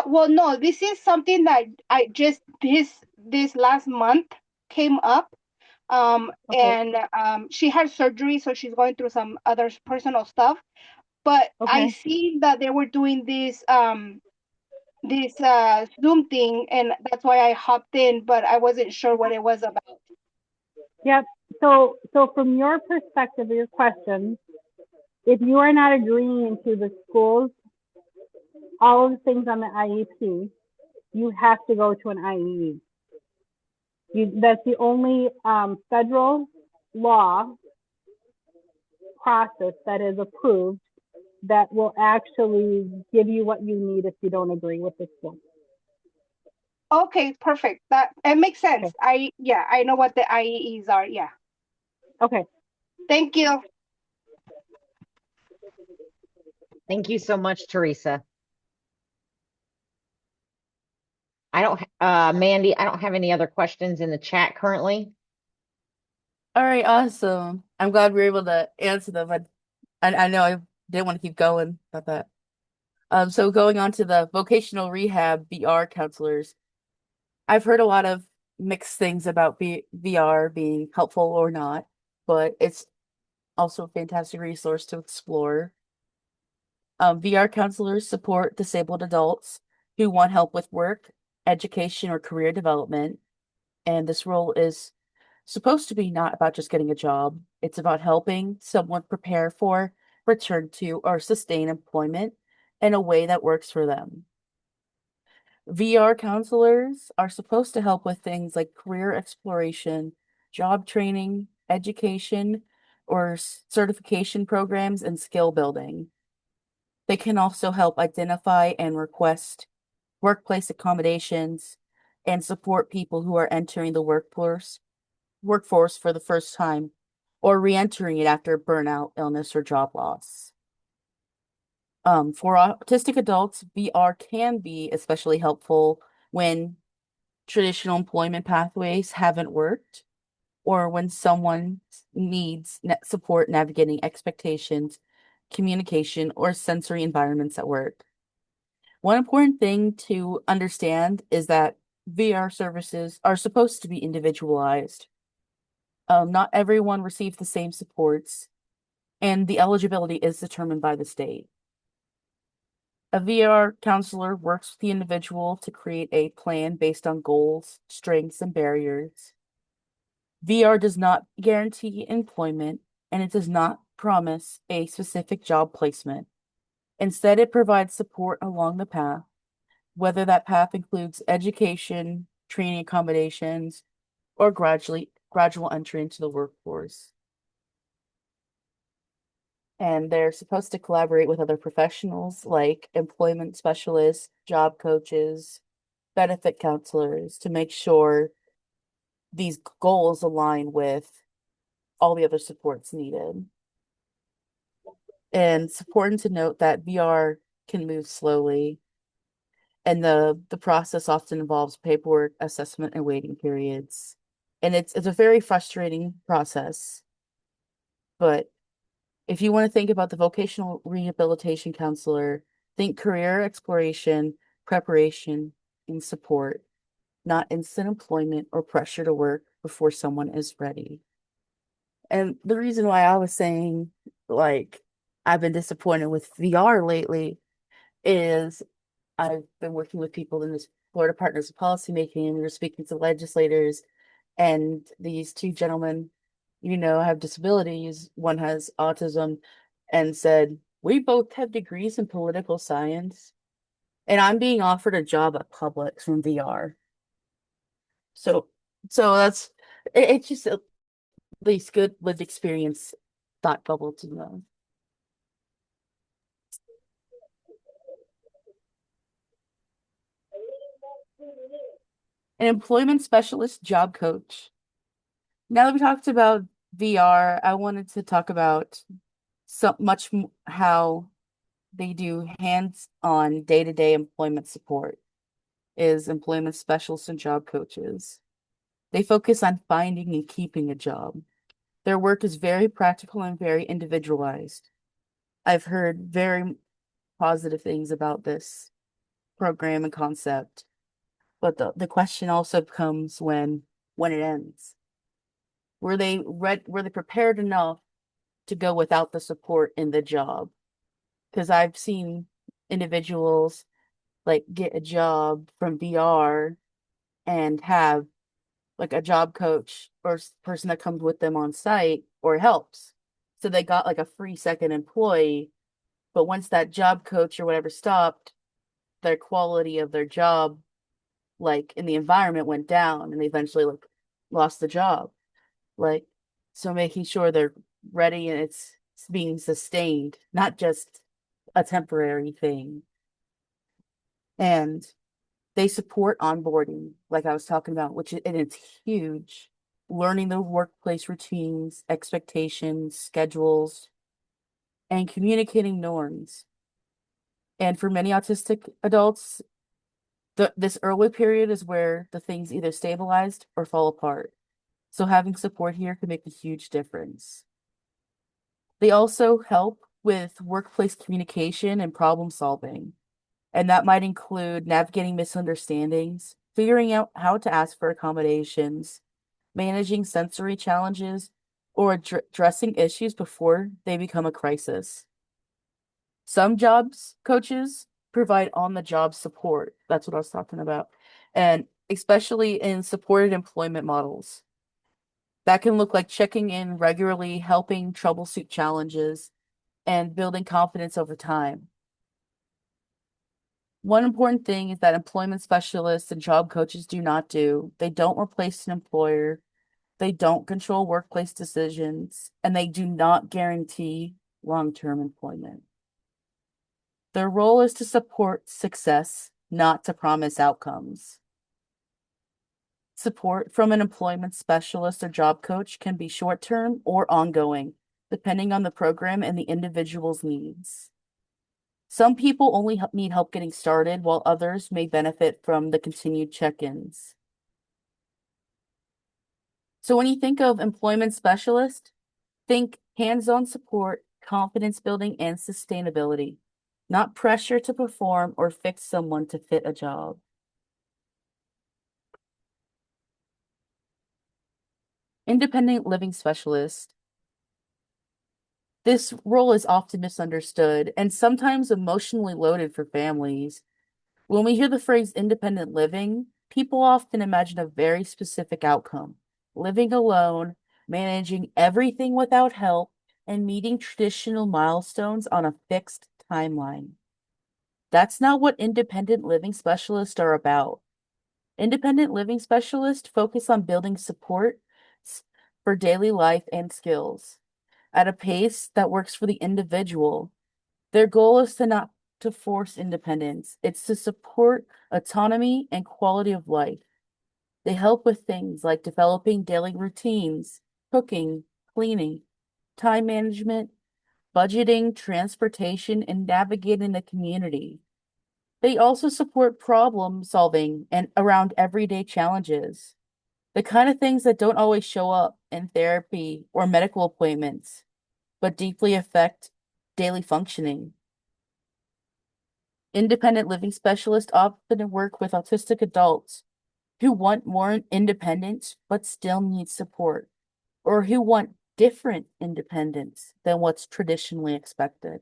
Well, no, this is something that I just this last month came up. Okay, And she had surgery, so she's going through some other personal stuff. But I okay. see that they were doing this Zoom thing, and that's why I hopped in, but I wasn't sure what it was about. Yep. So from your perspective, your question, if you are not agreeing to the schools, all of the things on the IEP, you have to go to an IEE. That's the only federal law process that is approved that will actually give you what you need if you don't agree with the school. Okay, perfect. That it makes sense. Okay. I know what the IEEs are. Yeah. Okay. Thank you. Thank you so much, Teresa. I don't, Mandy, I don't have any other questions in the chat currently. All right, awesome. I'm glad we were able to answer them. I know I didn't want to keep going about that. So going on to the vocational rehab VR counselors, I've heard a lot of mixed things about VR being helpful or not, but it's also a fantastic resource to explore. VR counselors support disabled adults who want help with work, education, or career development. And this role is supposed to be not about just getting a job. It's about helping someone prepare for, return to, or sustain employment in a way that works for them. VR counselors are supposed to help with things like career exploration, job training, education, or certification programs and skill building. They can also help identify and request workplace accommodations and support people who are entering the workforce for the first time or re-entering it after burnout, illness, or job loss. For autistic adults, VR can be especially helpful when traditional employment pathways haven't worked or when someone needs support navigating expectations, communication, or sensory environments at work. One important thing to understand is that VR services are supposed to be individualized. Not everyone receives the same supports, and the eligibility is determined by the state. A VR counselor works with the individual to create a plan based on goals, strengths, and barriers. VR does not guarantee employment, and it does not promise a specific job placement. Instead, it provides support along the path, whether that path includes education, training accommodations, or gradual entry into the workforce. And they're supposed to collaborate with other professionals like employment specialists, job coaches, benefit counselors to make sure these goals align with all the other supports needed. And it's important to note that VR can move slowly, and the process often involves paperwork, assessment, and waiting periods. And it's a very frustrating process. But if you want to think about the vocational rehabilitation counselor, think career exploration, preparation, and support, not instant employment or pressure to work before someone is ready. And the reason why I was saying, like, I've been disappointed with VR lately is I've been working with people in this Florida Partners of Policymaking, and we were speaking to legislators, And these two gentlemen, have disabilities. One has autism, and said, we both have degrees in political science, and I'm being offered a job at Publix from VR. So, it's just at least good lived experience thought bubble to know. An employment specialist job coach. Now that we talked about VR, I wanted to talk about how they do hands-on day-to-day employment support is employment specialists and job coaches. They focus on finding and keeping a job. Their work is very practical and very individualized. I've heard very positive things about this program and concept, but the question also comes when it ends. Were they prepared enough to go without the support in the job? Because I've seen individuals like get a job from VR and have like a job coach or person that comes with them on site or helps. So they got like a free second employee, but once that job coach or whatever stopped, their quality of their job, like in the environment, went down and they eventually like lost the job. Like, so making sure they're ready and it's being sustained, not just a temporary thing. And they support onboarding, like I was talking about, and it's huge. Learning the workplace routines, expectations, schedules, and communicating norms. And for many autistic adults, this early period is where the things either stabilized or fall apart. So having support here can make a huge difference. They also help with workplace communication and problem solving. And that might include navigating misunderstandings, figuring out how to ask for accommodations, managing sensory challenges, or addressing issues before they become a crisis. Some jobs coaches provide on-the-job support. That's what I was talking about. And especially in supported employment models. That can look like checking in regularly, helping troubleshoot challenges, and building confidence over time. One important thing is that employment specialists and job coaches do not do. They don't replace an employer. They don't control workplace decisions, and they do not guarantee long-term employment. Their role is to support success, not to promise outcomes. Support from an employment specialist or job coach can be short-term or ongoing, depending on the program and the individual's needs. Some people only need help getting started, while others may benefit from the continued check-ins. So when you think of employment specialist, think hands-on support, confidence building, and sustainability, not pressure to perform or fix someone to fit a job. Independent living specialist. This role is often misunderstood and sometimes emotionally loaded for families. When we hear the phrase independent living, people often imagine a very specific outcome: living alone, managing everything without help, and meeting traditional milestones on a fixed timeline. That's not what independent living specialists are about. Independent living specialists focus on building support for daily life and skills at a pace that works for the individual. Their goal is not to force independence, it's to support autonomy and quality of life. They help with things like developing daily routines, cooking, cleaning, time management, budgeting, transportation, and navigating the community. They also support problem solving and around everyday challenges, the kind of things that don't always show up in therapy or medical appointments, but deeply affect daily functioning. Independent living specialists often work with autistic adults who want more independence but still need support, or who want different independence than what's traditionally expected.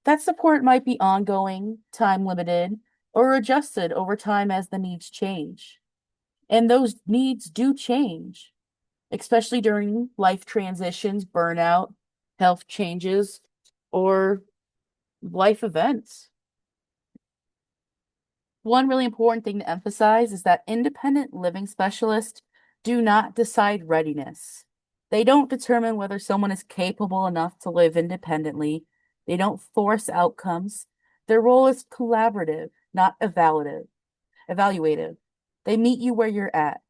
That support might be ongoing, time limited, or adjusted over time as the needs change. And those needs do change, especially during life transitions, burnout, health changes, or life events. One really important thing to emphasize is that independent living specialists do not decide readiness. They don't determine whether someone is capable enough to live independently. They don't force outcomes. Their role is collaborative, not evaluative. They meet you where you're at.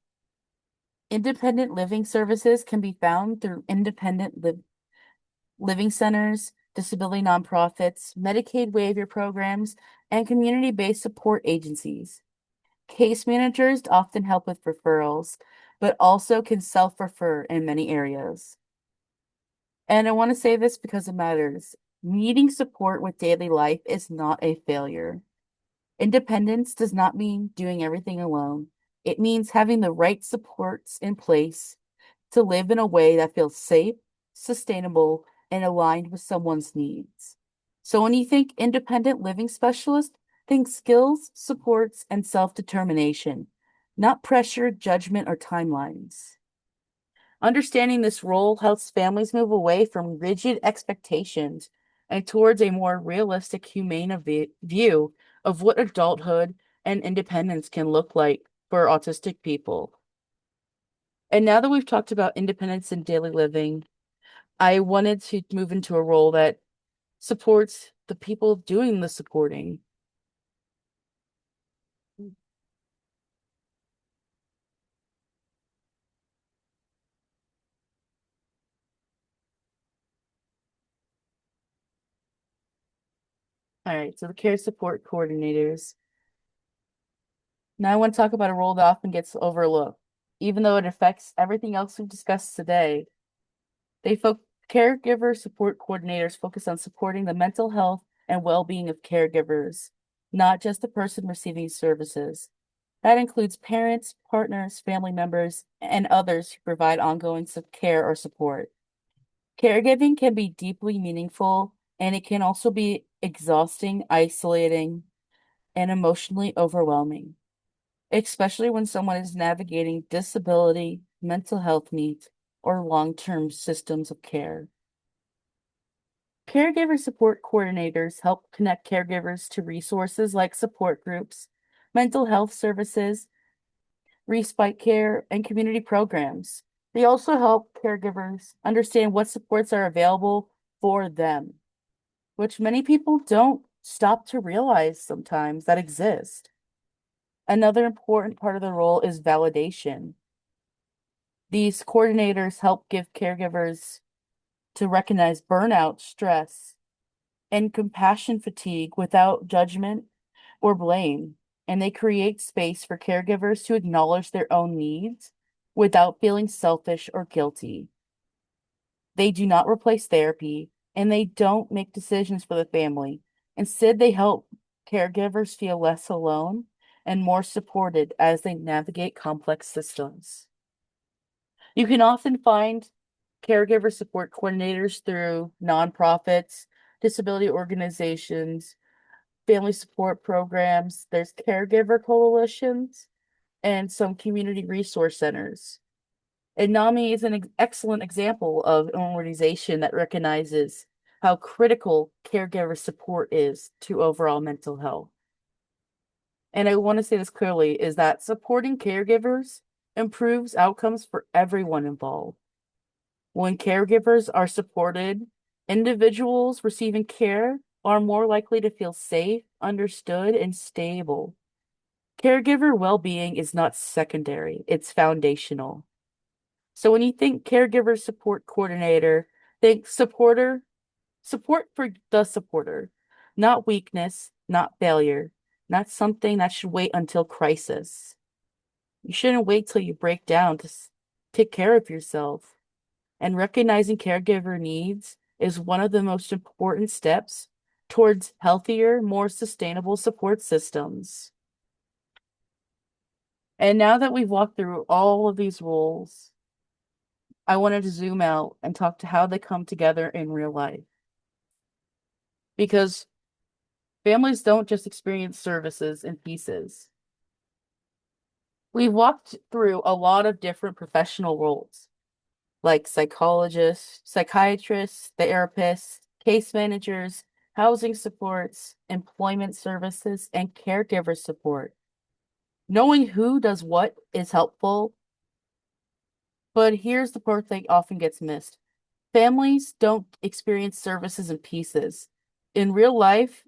Independent living services can be found through living centers, disability nonprofits, Medicaid waiver programs, and community-based support agencies. Case managers often help with referrals, but also can self-refer in many areas. And I want to say this because it matters. Needing support with daily life is not a failure. Independence does not mean doing everything alone. It means having the right supports in place to live in a way that feels safe, sustainable, and aligned with someone's needs. So when you think independent living specialist, think skills, supports, and self-determination, not pressure, judgment, or timelines. Understanding this role helps families move away from rigid expectations and towards a more realistic, humane view of what adulthood and independence can look like for autistic people. And now that we've talked about independence in daily living, I wanted to move into a role that supports the people doing the supporting. All right, so the care support coordinators. Now I want to talk about a role that often gets overlooked, even though it affects everything else we've discussed today. Caregiver support coordinators focus on supporting the mental health and well-being of caregivers, not just the person receiving services. That includes parents, partners, family members, and others who provide ongoing care or support. Caregiving can be deeply meaningful, and it can also be exhausting, isolating, and emotionally overwhelming, especially when someone is navigating disability, mental health needs, or long-term systems of care. Caregiver support coordinators help connect caregivers to resources like support groups, mental health services, respite care, and community programs. They also help caregivers understand what supports are available for them, which many people don't stop to realize sometimes that exist. Another important part of the role is validation. These coordinators help give caregivers to recognize burnout, stress, and compassion fatigue without judgment or blame. And they create space for caregivers to acknowledge their own needs without feeling selfish or guilty. They do not replace therapy and they don't make decisions for the family. Instead, they help caregivers feel less alone and more supported as they navigate complex systems. You can often find caregiver support coordinators through nonprofits, disability organizations, family support programs. There's caregiver coalitions and some community resource centers. And NAMI is an excellent example of an organization that recognizes how critical caregiver support is to overall mental health. And I want to say this clearly is that supporting caregivers improves outcomes for everyone involved. When caregivers are supported, individuals receiving care are more likely to feel safe, understood, and stable. Caregiver well-being is not secondary, it's foundational. So when you think caregiver support coordinator, think support for the supporter, not weakness, not failure, not something that should wait until crisis. You shouldn't wait till you break down to take care of yourself. And recognizing caregiver needs is one of the most important steps towards healthier, more sustainable support systems. And now that we've walked through all of these roles, I wanted to zoom out and talk to how they come together in real life. Because families don't just experience services in pieces. We've walked through a lot of different professional roles, like psychologists, psychiatrists, therapists, case managers, housing supports, employment services, and caregiver support. Knowing who does what is helpful, but here's the part that often gets missed. Families don't experience services in pieces. In real life,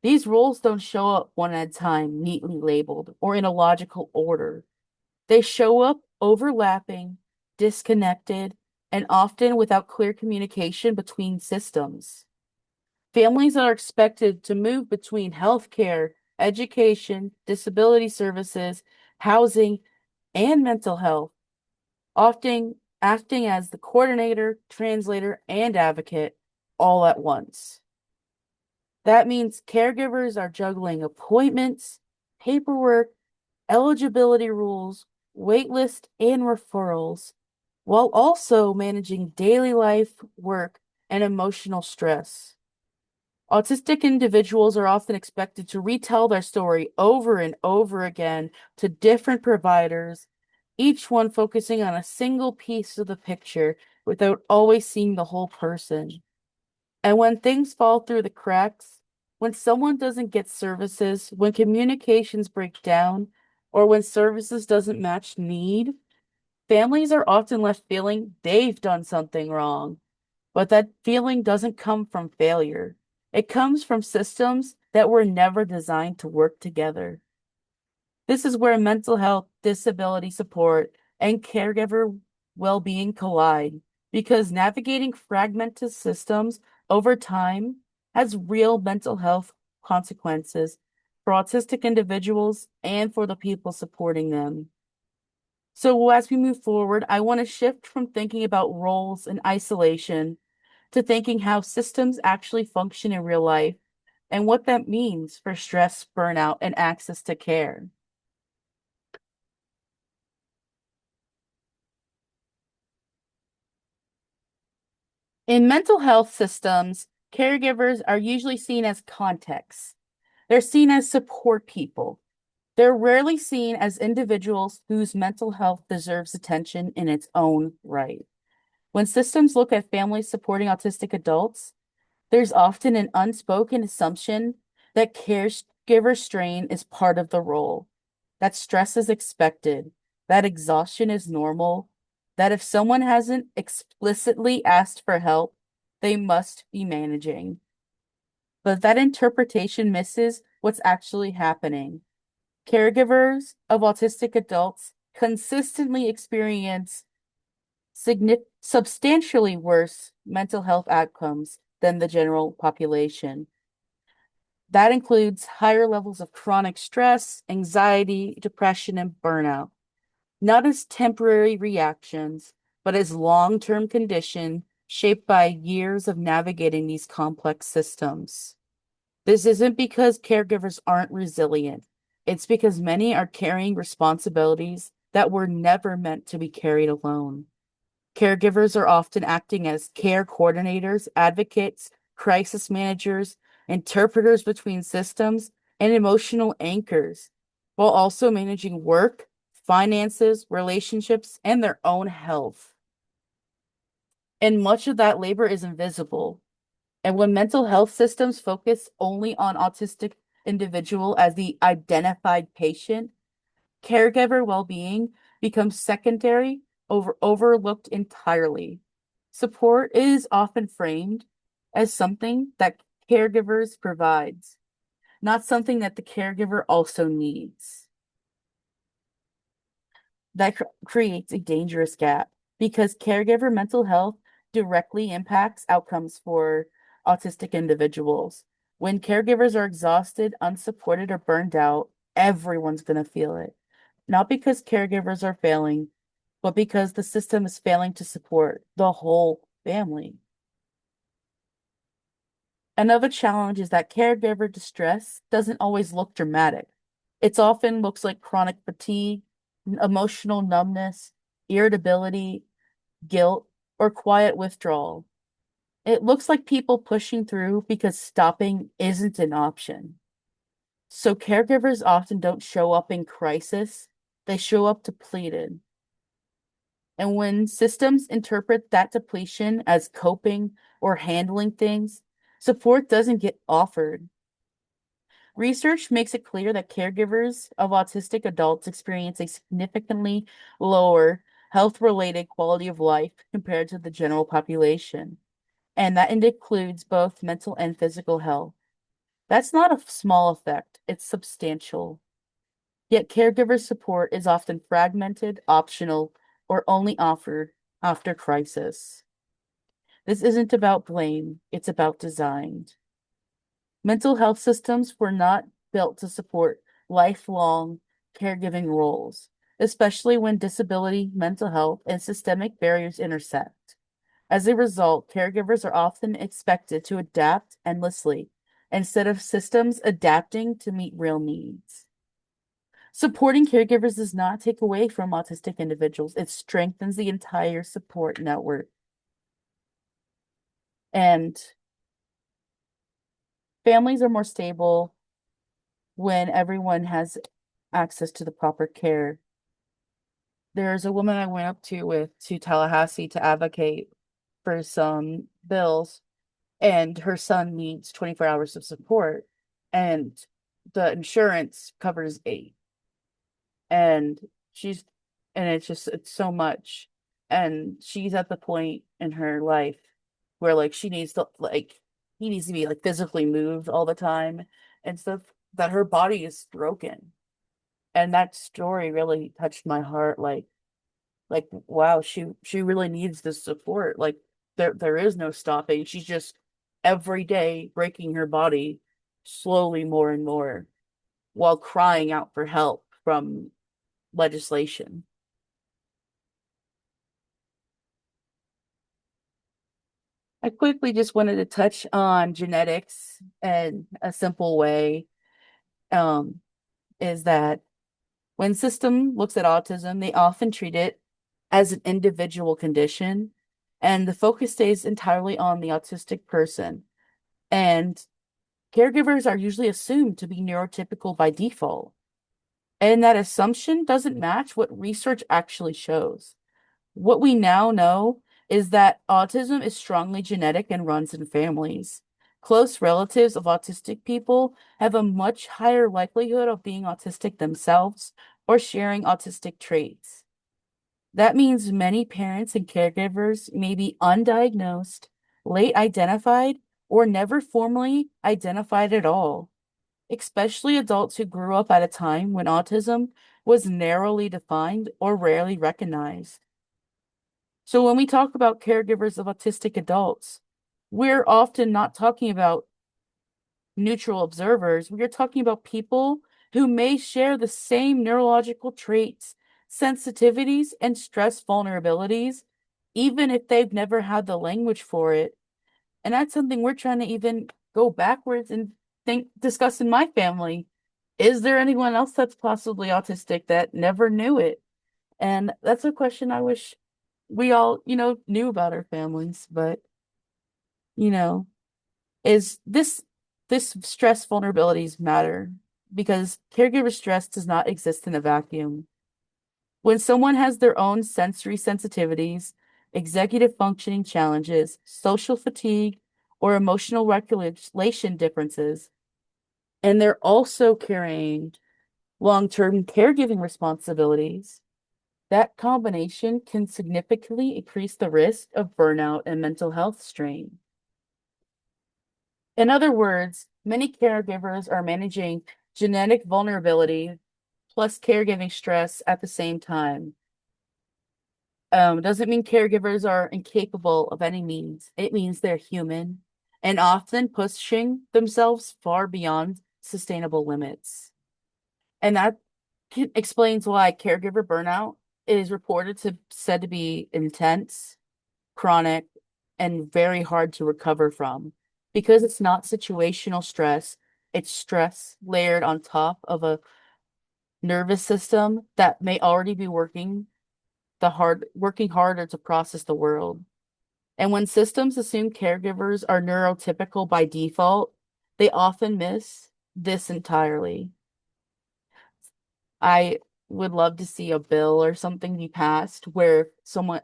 these roles don't show up one at a time, neatly labeled, or in a logical order. They show up overlapping, disconnected, and often without clear communication between systems. Families are expected to move between healthcare, education, disability services, housing, and mental health, often acting as the coordinator, translator, and advocate all at once. That means caregivers are juggling appointments, paperwork, eligibility rules, waitlist, and referrals, while also managing daily life, work, and emotional stress. Autistic individuals are often expected to retell their story over and over again to different providers, each one focusing on a single piece of the picture without always seeing the whole person. And when things fall through the cracks, when someone doesn't get services, when communications break down, or when services doesn't match need, families are often left feeling they've done something wrong. But that feeling doesn't come from failure. It comes from systems that were never designed to work together. This is where mental health, disability support, and caregiver well-being collide, because navigating fragmented systems over time has real mental health consequences for autistic individuals and for the people supporting them. So as we move forward, I want to shift from thinking about roles in isolation to thinking how systems actually function in real life and what that means for stress, burnout, and access to care. In mental health systems, caregivers are usually seen as contexts. They're seen as support people. They're rarely seen as individuals whose mental health deserves attention in its own right. When systems look at families supporting autistic adults, there's often an unspoken assumption that caregiver strain is part of the role, that stress is expected, that exhaustion is normal, that if someone hasn't explicitly asked for help, they must be managing. But that interpretation misses what's actually happening. Caregivers of autistic adults consistently experience substantially worse mental health outcomes than the general population. That includes higher levels of chronic stress, anxiety, depression, and burnout, not as temporary reactions, but as long-term condition shaped by years of navigating these complex systems. This isn't because caregivers aren't resilient. It's because many are carrying responsibilities that were never meant to be carried alone. Caregivers are often acting as care coordinators, advocates, crisis managers, interpreters between systems, and emotional anchors, while also managing work, finances, relationships, and their own health. And much of that labor is invisible. And when mental health systems focus only on autistic individual as the identified patient, caregiver well-being becomes secondary, overlooked entirely. Support is often framed as something that caregivers provides, not something that the caregiver also needs. That creates a dangerous gap because caregiver mental health directly impacts outcomes for autistic individuals. When caregivers are exhausted, unsupported, or burned out, everyone's going to feel it. Not because caregivers are failing, but because the system is failing to support the whole family. Another challenge is that caregiver distress doesn't always look dramatic. It often looks like chronic fatigue, emotional numbness, irritability, guilt, or quiet withdrawal. It looks like people pushing through because stopping isn't an option. So caregivers often don't show up in crisis. They show up depleted. And when systems interpret that depletion as coping or handling things, support doesn't get offered. Research makes it clear that caregivers of autistic adults experience a significantly lower health-related quality of life compared to the general population, and that includes both mental and physical health. That's not a small effect, it's substantial. Yet caregiver support is often fragmented, optional, or only offered after crisis. This isn't about blame, it's about design. Mental health systems were not built to support lifelong caregiving roles, especially when disability, mental health, and systemic barriers intersect. As a result, caregivers are often expected to adapt endlessly instead of systems adapting to meet real needs. Supporting caregivers does not take away from autistic individuals, it strengthens the entire support network. And families are more stable when everyone has access to the proper care. There's a woman I went up to Tallahassee to advocate for some bills, and her son needs 24 hours of support, and the insurance covers 8. And she's and it's so much. And she's at the point in her life where like she needs to like he needs to be like physically moved all the time and stuff, that her body is broken. And that story really touched my heart. Like wow, she really needs this support. Like there is no stopping. She's just every day breaking her body slowly more and more while crying out for help from legislation. I quickly just wanted to touch on genetics, and a simple way um, is that when system looks at autism, they often treat it as an individual condition, and the focus stays entirely on the autistic person. And caregivers are usually assumed to be neurotypical by default. And that assumption doesn't match what research actually shows. What we now know is that autism is strongly genetic and runs in families. Close relatives of autistic people have a much higher likelihood of being autistic themselves or sharing autistic traits. That means many parents and caregivers may be undiagnosed, late identified, or never formally identified at all, especially adults who grew up at a time when autism was narrowly defined or rarely recognized. So when we talk about caregivers of autistic adults, we're often not talking about neutral observers. We are talking about people who may share the same neurological traits, sensitivities, and stress vulnerabilities, even if they've never had the language for it. And that's something we're trying to even go backwards and discuss in my family. Is there anyone else that's possibly autistic that never knew it? And that's a question I wish we all, knew about our families, but, you know, is this stress vulnerabilities matter because caregiver stress does not exist in a vacuum. When someone has their own sensory sensitivities, executive functioning challenges, social fatigue, or emotional regulation differences, and they're also carrying long-term caregiving responsibilities, that combination can significantly increase the risk of burnout and mental health strain. In other words, many caregivers are managing genetic vulnerability plus caregiving stress at the same time. Doesn't mean caregivers are incapable of any means. It means they're human and often pushing themselves far beyond sustainable limits. And that explains why caregiver burnout is said to be intense, chronic, and very hard to recover from because it's not situational stress, it's stress layered on top of a nervous system that may already be working harder to process the world. And when systems assume caregivers are neurotypical by default, they often miss this entirely. I would love to see a bill or something be passed where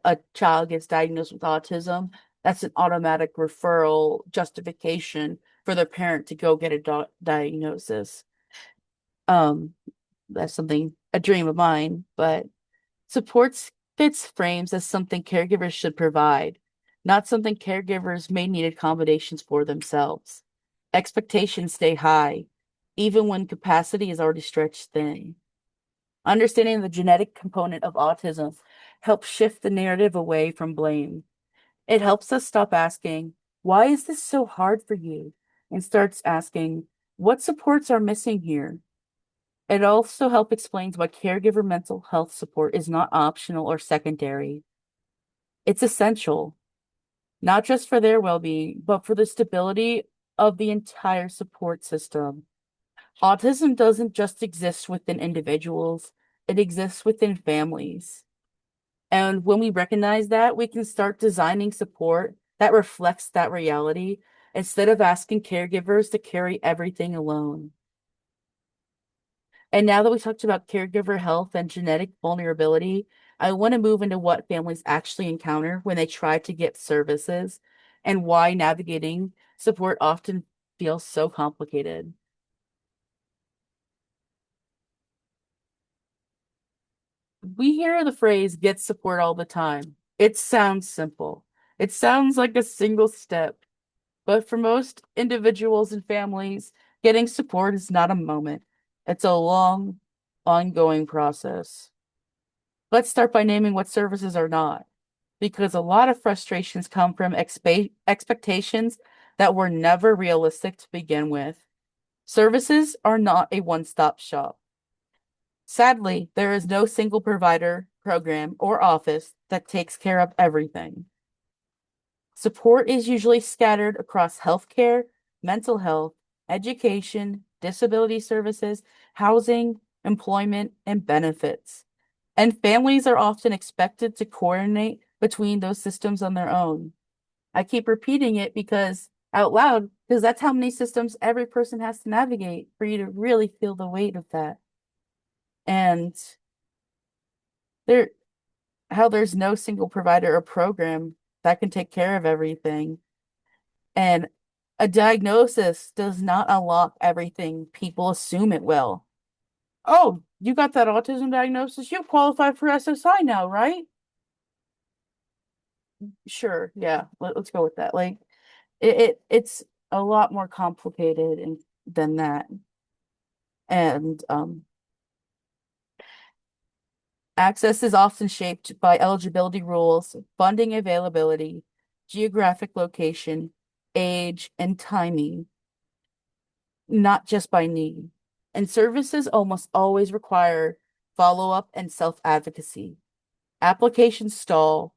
a child gets diagnosed with autism, that's an automatic referral justification for their parent to go get a diagnosis. Um, that's a dream of mine, but supports fits frames as something caregivers should provide, not something caregivers may need accommodations for themselves. Expectations stay high, even when capacity is already stretched thin. Understanding the genetic component of autism helps shift the narrative away from blame. It helps us stop asking, why is this so hard for you? And starts asking, what supports are missing here? It also helps explain why caregiver mental health support is not optional or secondary. It's essential, not just for their well-being, but for the stability of the entire support system. Autism doesn't just exist within individuals, it exists within families. And when we recognize that, we can start designing support that reflects that reality instead of asking caregivers to carry everything alone. And now that we talked about caregiver health and genetic vulnerability, I want to move into what families actually encounter when they try to get services and why navigating support often feels so complicated. We hear the phrase get support all the time. It sounds simple. It sounds like a single step. But for most individuals and families, getting support is not a moment. It's a long, ongoing process. Let's start by naming what services are not, because a lot of frustrations come from expectations that were never realistic to begin with. Services are not a one-stop shop. Sadly, there is no single provider, program, or office that takes care of everything. Support is usually scattered across healthcare, mental health, education, disability services, housing, employment, and benefits. And families are often expected to coordinate between those systems on their own. I keep repeating it because out loud, because that's how many systems every person has to navigate for you to really feel the weight of that. And there, how there's no single provider or program that can take care of everything. And a diagnosis does not unlock everything people assume it will. Oh, you got that autism diagnosis? You qualify for SSI now, right? Sure, yeah. Let's go with that. Like it's a lot more complicated than that. And access is often shaped by eligibility rules, funding availability, geographic location, age, and timing, not just by need. And services almost always require follow-up and self-advocacy. Applications stall,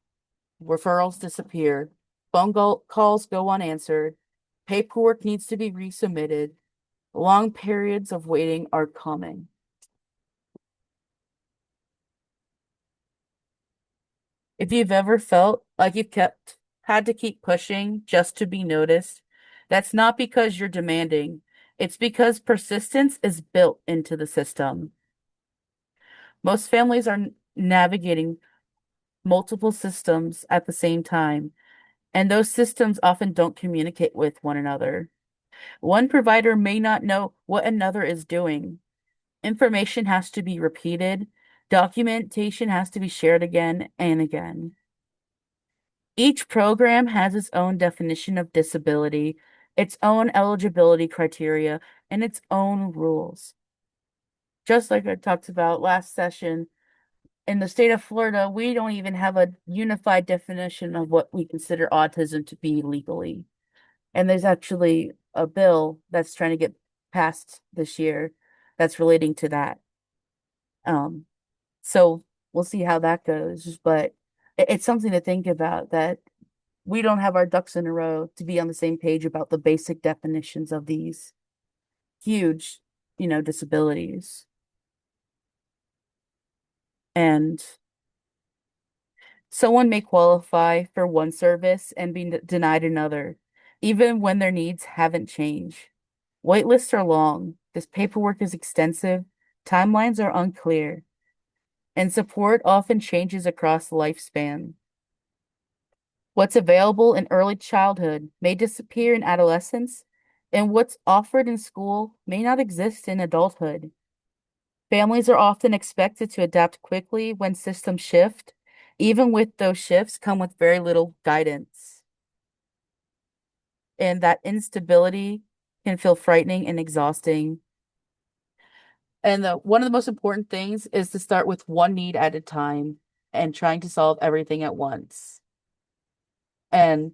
referrals disappear, calls go unanswered, paperwork needs to be resubmitted, long periods of waiting are coming. If you've ever felt like had to keep pushing just to be noticed, that's not because you're demanding. It's because persistence is built into the system. Most families are navigating multiple systems at the same time, and those systems often don't communicate with one another. One provider may not know what another is doing. Information has to be repeated. Documentation has to be shared again and again. Each program has its own definition of disability, its own eligibility criteria, and its own rules. Just like I talked about last session, in the state of Florida, we don't even have a unified definition of what we consider autism to be legally. And there's actually a bill that's trying to get passed this year that's relating to that. So we'll see how that goes. But it's something to think about that we don't have our ducks in a row to be on the same page about the basic definitions of these huge, disabilities. And someone may qualify for one service and be denied another, even when their needs haven't changed. Wait lists are long. This paperwork is extensive. Timelines are unclear. and support often changes across the lifespan. What's available in early childhood may disappear in adolescence, and what's offered in school may not exist in adulthood. Families are often expected to adapt quickly when systems shift. Even with those shifts come with very little guidance. And that instability can feel frightening and exhausting. And one of the most important things is to start with one need at a time and trying to solve everything at once. And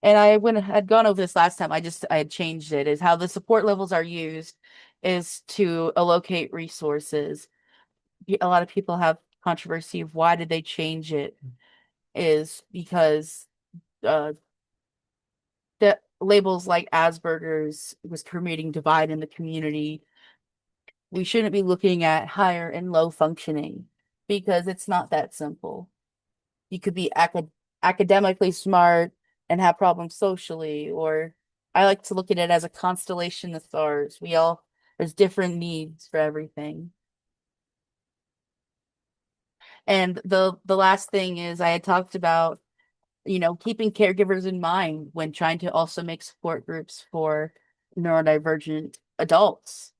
had gone over this last time. I had changed it, is how the support levels are used is to allocate resources. A lot of people have controversy of why did they change it, is because the labels like Asperger's was creating divide in the community. We shouldn't be looking at higher and low functioning because it's not that simple. You could be academically smart and have problems socially, or I like to look at it as a constellation of stars. There's different needs for everything. And the last thing is I had talked about, keeping caregivers in mind when trying to also make support groups for neurodivergent adults.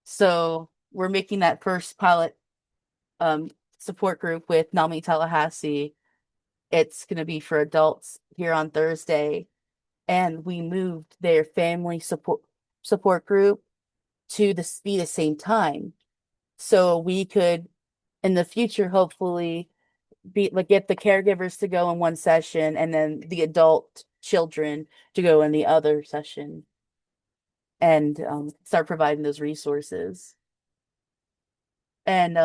So we're making that first pilot support group with NAMI Tallahassee. It's going to be for adults here on Thursday. And we moved their family support group to be the same time. So we could, in the future, hopefully get the caregivers to go in one session and then the adult children to go in the other session and start providing those resources. And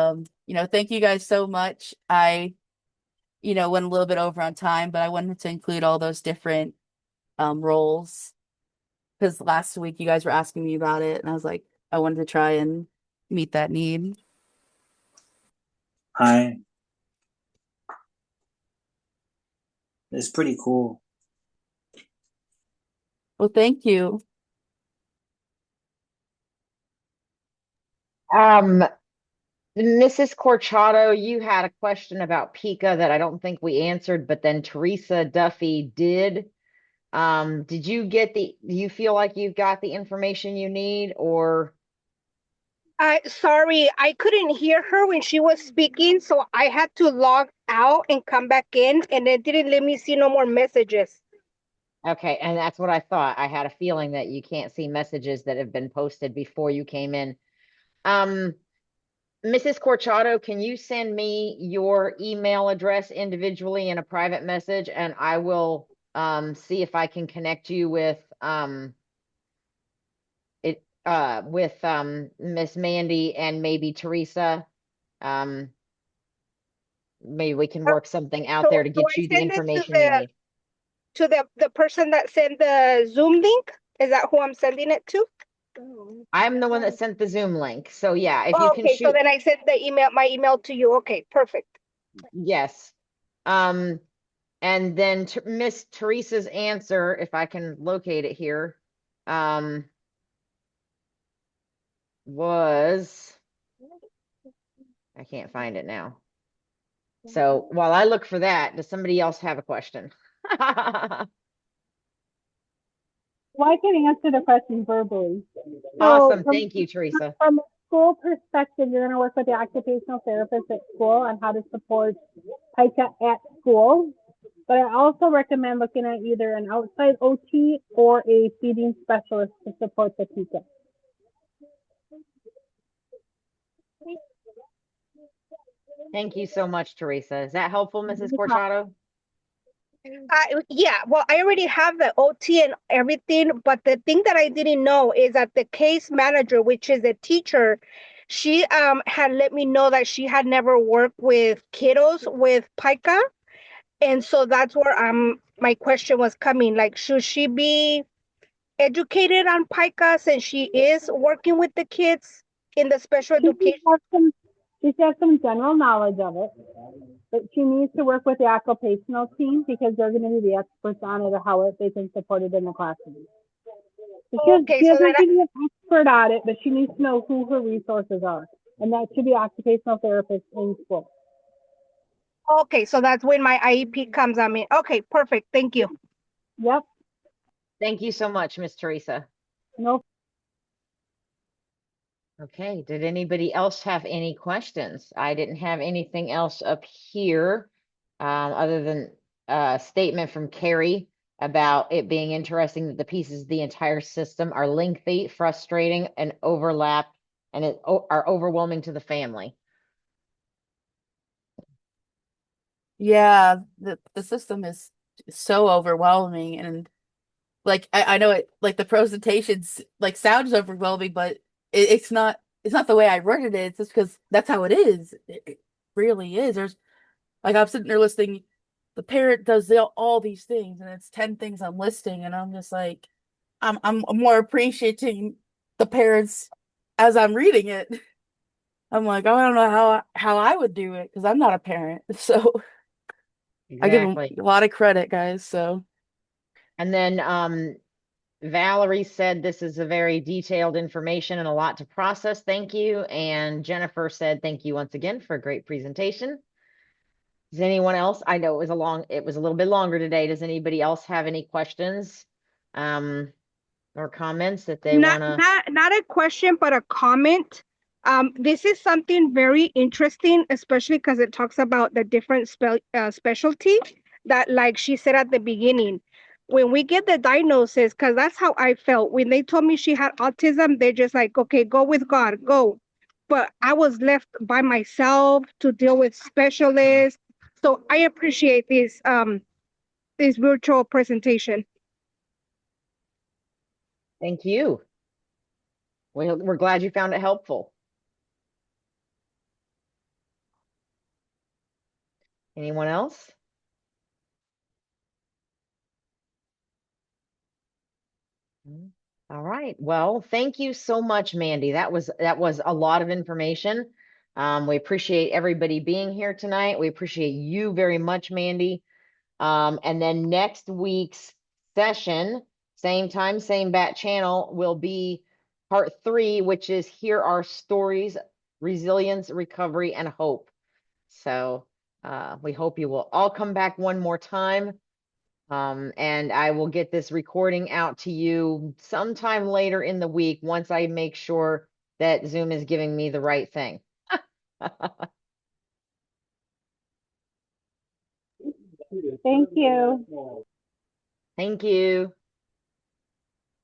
thank you guys so much. I went a little bit over on time, but I wanted to include all those different roles because last week you guys were asking me about it and I was like, I wanted to try and meet that need. Hi. It's pretty cool. Well, thank you. Mrs. Corchado, you had a question about Pika that I don't think we answered, but then Teresa Duffy did. Do you feel like you've got the information you need, or? Sorry, I couldn't hear her when she was speaking, so I had to log out and come back in, and it didn't let me see no more messages. Okay, and that's what I thought. I had a feeling that you can't see messages that have been posted before you came in. Mrs. Corchado, can you send me your email address individually in a private message, and I will see if I can connect you with Miss Mandy and maybe Teresa. Maybe we can work something out there to So get I you the send it information you need. to the person that sent the Zoom link? Is that who I'm sending it to? I'm the one that sent the Zoom link. So yeah, if you can Okay, so shoot. then I sent my email to you. Okay, perfect. Yes. And then Miss Teresa's answer, if I can locate it here, was, I can't find it now. So while I look for that, does somebody else have a question? Well, I can answer the question verbally. Awesome. Thank you, Teresa. From a school perspective, you're going to work with the occupational therapist at school on how to support PICA at school. But I also recommend looking at either an outside OT or a feeding specialist to support the PICA. Thank you so much, Teresa. Is that helpful, Mrs. Corchado? Yeah, well, I already have the OT and everything, but the thing that I didn't know is that the case manager, which is a teacher, she had let me know that she had never worked with kiddos with pica, and so that's where my question was coming. Like, should she be educated on pica since she is working with the kids in the special education? She should have some general knowledge of it. But she needs to work with the occupational team because they're going to be the experts on it or how they can support it in the classroom. Okay, She so doesn't have that to be an expert at it, but she needs to know who her resources are. And that should be occupational therapists in school. okay, so that's when my IEP comes. I mean, okay, perfect. Thank you. Yep. Thank you so much, Miss Teresa. No. Okay, did anybody else have any questions? I didn't have anything else up here, other than a statement from Carrie about it being interesting that the pieces of the entire system are lengthy, frustrating, and overlap, and are overwhelming to the family. Yeah, the system is so overwhelming, and like I know it, like the presentations like sounds overwhelming, but it's not the way I worded it. It's just because that's how it is. It really is. There's like I'm sitting there listening, the parent does all these things, and it's 10 things I'm listing, and I'm just like I'm more appreciating the parents as I'm reading it. I'm like, oh, I don't know how I would do it because I'm not a parent. So I give them Exactly. a lot of credit, guys. So And then Valerie said this is a very detailed information and a lot to process. Thank you. And Jennifer said thank you once again for a great presentation. Does anyone else? I know it was a little bit longer today. Does anybody else have any questions or comments that they Not want to? not a question, but a comment. This is something very interesting, especially because it talks about the different specialty that, like she said at the beginning, when we get the diagnosis, because that's how I felt when they told me she had autism. They're just like, okay, go with God, go. But I was left by myself to deal with specialists. So I appreciate this virtual presentation. Thank you. We're glad you found it helpful. Anyone else? All right. Well, thank you so much, Mandy. That was a lot of information. We appreciate everybody being here tonight. We appreciate you very much, Mandy. And then next week's session, same time, same bat channel, will be part 3, which is Here Are Stories, Resilience, Recovery, and Hope. So we hope you will all come back one more time. And I will get this recording out to you sometime later in the week once I make sure that Zoom is giving me the right thing. Thank you. Thank you.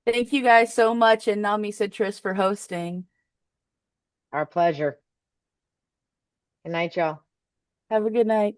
thank you guys so much, and NAMI Citrus for hosting. Our pleasure. Good night, y'all. Have a good night.